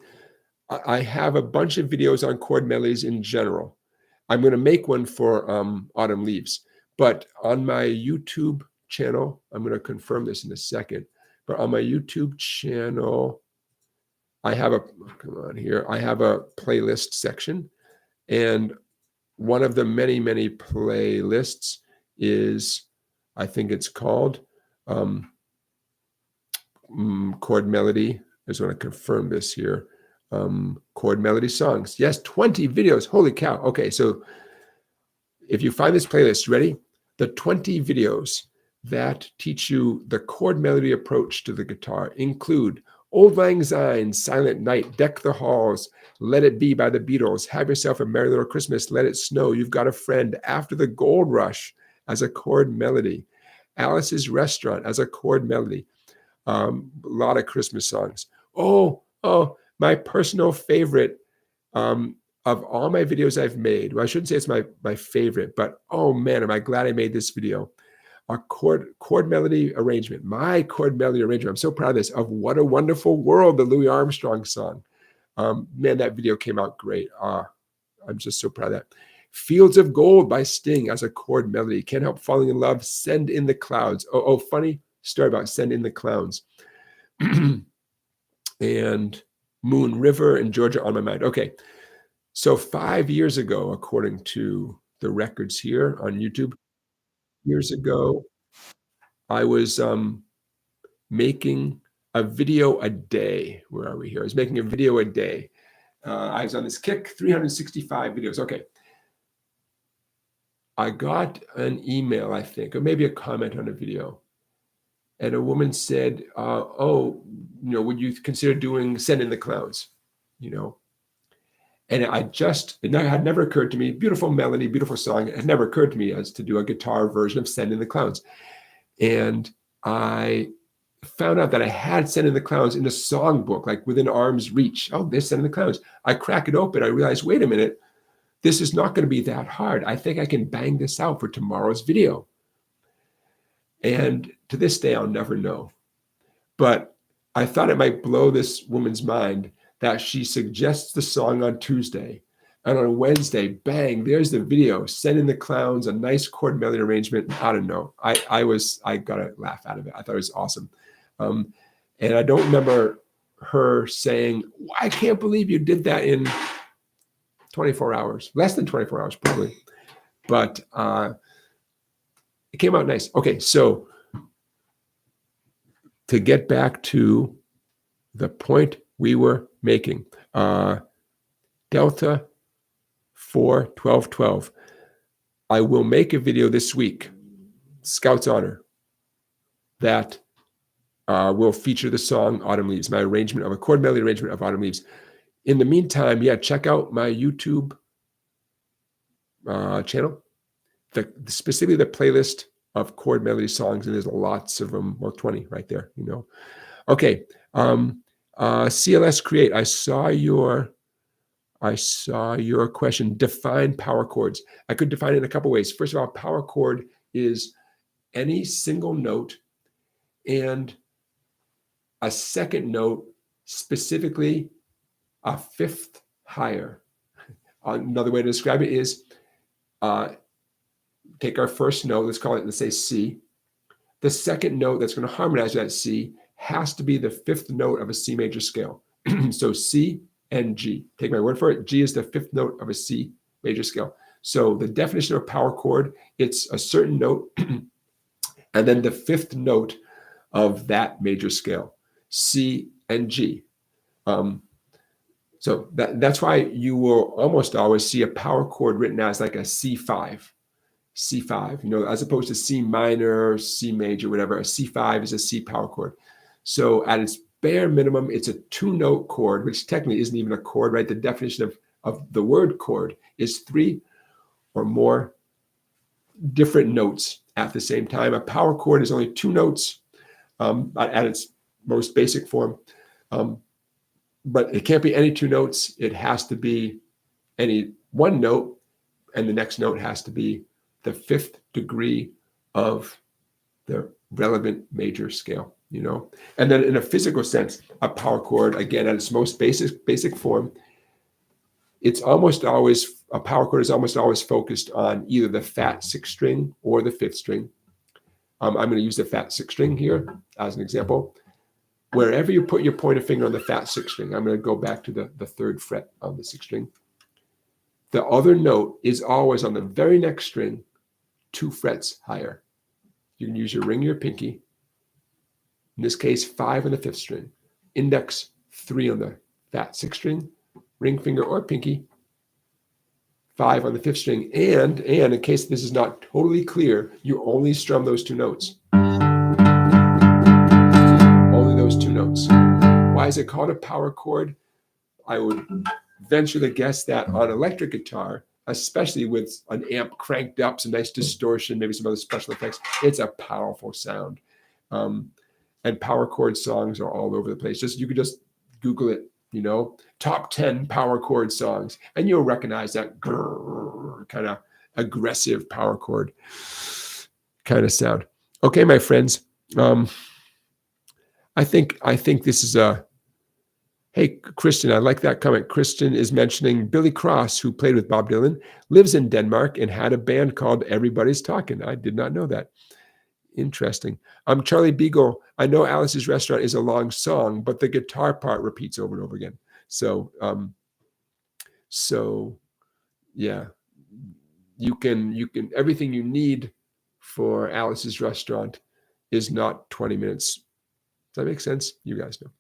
I have a bunch of videos on chord melodies in general. I'm going to make one for Autumn Leaves, but on my YouTube channel, I'm going to confirm this in a second, but on my YouTube channel, I have a playlist section, and one of the many playlists is, I think it's called chord melody. I just want to confirm this here. Chord melody songs. Yes, 20 videos. Holy cow. Okay, so if you find this playlist, ready? The 20 videos that teach you the chord melody approach to the guitar include Old Lang Syne, Silent Night, Deck the Halls, Let It Be by the Beatles, Have Yourself a Merry Little Christmas, Let It Snow, You've Got a Friend, After the Gold Rush as a chord melody, Alice's Restaurant as a chord melody, a lot of Christmas songs. Oh, my personal favorite of all my videos I've made. Well, I shouldn't say it's my favorite, but oh man, am I glad I made this video. A chord melody arrangement, my chord melody arrangement. I'm so proud of this, of What a Wonderful World, the Louis Armstrong song. Man, that video came out great. I'm just so proud of that. Fields of Gold by Sting as a chord melody. Can't Help Falling in Love, Send in the Clouds. Oh, funny story about Send in the Clowns. And Moon River and Georgia on My Mind. Okay, so 5 years ago, according to the records here on YouTube, years ago, I was making a video a day. Where are we here? I was making a video a day. I was on this kick, 365 videos. Okay. I got an email, I think, or maybe a comment on a video. And a woman said, would you consider doing Send in the Clowns? And it had never occurred to me, beautiful melody, beautiful song. It had never occurred to me as to do a guitar version of Send in the Clowns. And I found out that I had Send in the Clowns in a songbook, like within arm's reach. Oh, there's Send in the Clowns. I crack it open. I realized, wait a minute, this is not going to be that hard. I think I can bang this out for tomorrow's video. And to this day, I'll never know. But I thought it might blow this woman's mind that she suggests the song on Tuesday. And on Wednesday, bang, there's the video. Send in the Clowns, a nice chord melody arrangement. I don't know. I got a laugh out of it. I thought it was awesome. And I don't remember her saying, I can't believe you did that in 24 hours. Less than 24 hours, probably. But it came out nice. Okay, so to get back to the point we were making, Delta 4 12 12. I will make a video this week, Scout's Honor, that will feature the song Autumn Leaves, my arrangement of a chord melody arrangement of Autumn Leaves. In the meantime, check out my YouTube channel, specifically the playlist of chord melody songs, and there's lots of them, well, 20 right there, Okay, CLS Create, I saw your question. Define power chords. I could define it in a couple ways. First of all, power chord is any single note and a second note, specifically a fifth higher. Another way to describe it is take our first note, let's say C. The second note that's going to harmonize that C has to be the fifth note of a C major scale. So C and G. Take my word for it. G is the fifth note of a C major scale. So the definition of power chord, it's a certain note and then the fifth note of that major scale. C, and G. So that's why you will almost always see a power chord written as like a C5, C5, as opposed to C minor, C major, whatever. A C5 is a C power chord. So at its bare minimum, it's a 2-note chord, which technically isn't even a chord, right? The definition of the word chord is 3 or more different notes at the same time. A power chord is only 2 notes at its most basic form. But it can't be any 2 notes. It has to be any 1 note, and the next note has to be the 5th degree of the relevant major scale, And then in a physical sense, a power chord, again, at its most basic form, a power chord is almost always focused on either the fat 6th string or the 5th string. I'm going to use the fat 6th string here as an example. Wherever you put your pointer finger on the fat 6th string, I'm going to go back to the 3rd fret of the 6th string. The other note is always on the very next string, 2 frets higher. You can use your ring or your pinky. In this case, 5 on the 5th string. Index 3 on the fat 6th string. Ring finger or pinky, 5 on the 5th string. And in case this is not totally clear, you only strum those 2 notes. Only those 2 notes. Why is it called a power chord? I would venture to guess that on electric guitar, especially with an amp cranked up, some nice distortion, maybe some other special effects, it's a powerful sound. And power chord songs are all over the place. You could just Google it, top 10 power chord songs, and you'll recognize that kind of aggressive power chord kind of sound. Okay, my friends. I think this is a. Hey, Christian, I like that comment. Christian is mentioning Billy Cross, who played with Bob Dylan, lives in Denmark and had a band called Everybody's Talking. I did not know that. Interesting. Charlie Beagle, I know Alice's Restaurant is a long song, but the guitar part repeats over and over again. So yeah, you can everything you need for Alice's Restaurant is not 20 minutes. Does that make sense? You guys know.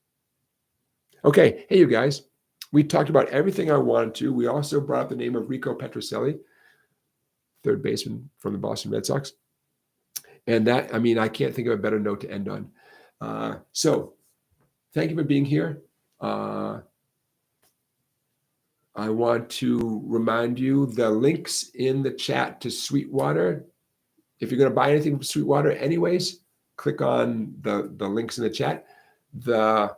Okay, hey, you guys. We talked about everything I wanted to. We also brought up the name of Rico Petrocelli, 3rd baseman from the Boston Red Sox. And that, I can't think of a better note to end on. So thank you for being here. I want to remind you the links in the chat to Sweetwater. If you're going to buy anything from Sweetwater anyways, click on the links in the chat. The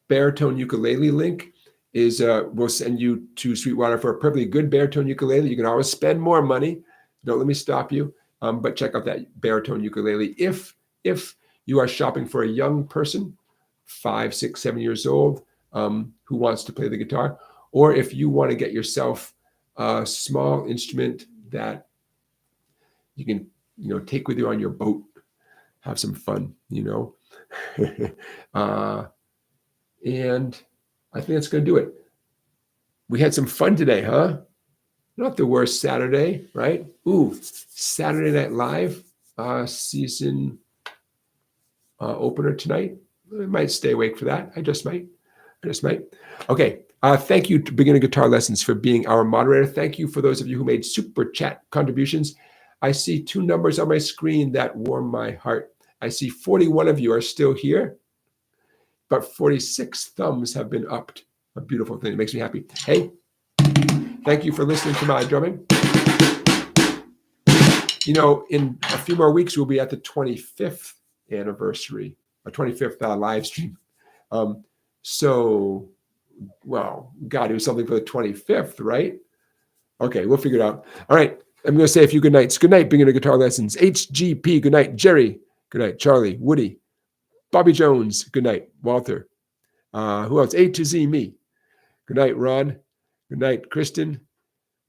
Baritone ukulele link is will send you to Sweetwater for a perfectly good baritone ukulele. You can always spend more money. Don't let me stop you. But check out that baritone ukulele. If you are shopping for a young person, 5, 6, 7 years old, who wants to play the guitar, or if you want to get yourself a small instrument that you can, take with you on your boat, have some fun, and I think that's going to do it. We had some fun today, huh? Not the worst Saturday, right? Ooh, Saturday Night Live season opener tonight. I might stay awake for that. I just might. Okay. Thank you to Beginner Guitar Lessons for being our moderator. Thank you for those of you who made super chat contributions. I see 2 numbers on my screen that warm my heart. I see 41 of you are still here, but 46 thumbs have been upped. A beautiful thing. It makes me happy. Hey, thank you for listening to my drumming. In a few more weeks, we'll be at the 25th anniversary, a 25th live stream. So, well, got to do something for the 25th, right? Okay, we'll figure it out. All right, I'm going to say a few good nights. Good night, Beginner Guitar Lessons. HGP, good night. Jerry, good night. Charlie, Woody, Bobby Jones, good night. Walter, who else? A to Z, me. Good night, Ron. Good night, Kristen.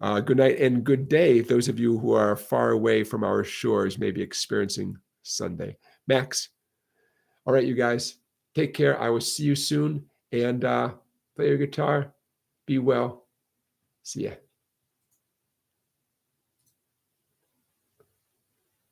Good night and good day, those of you who are far away from our shores, maybe experiencing Sunday. Max. All right, you guys, take care. I will see you soon. And play your guitar. Be well. See ya.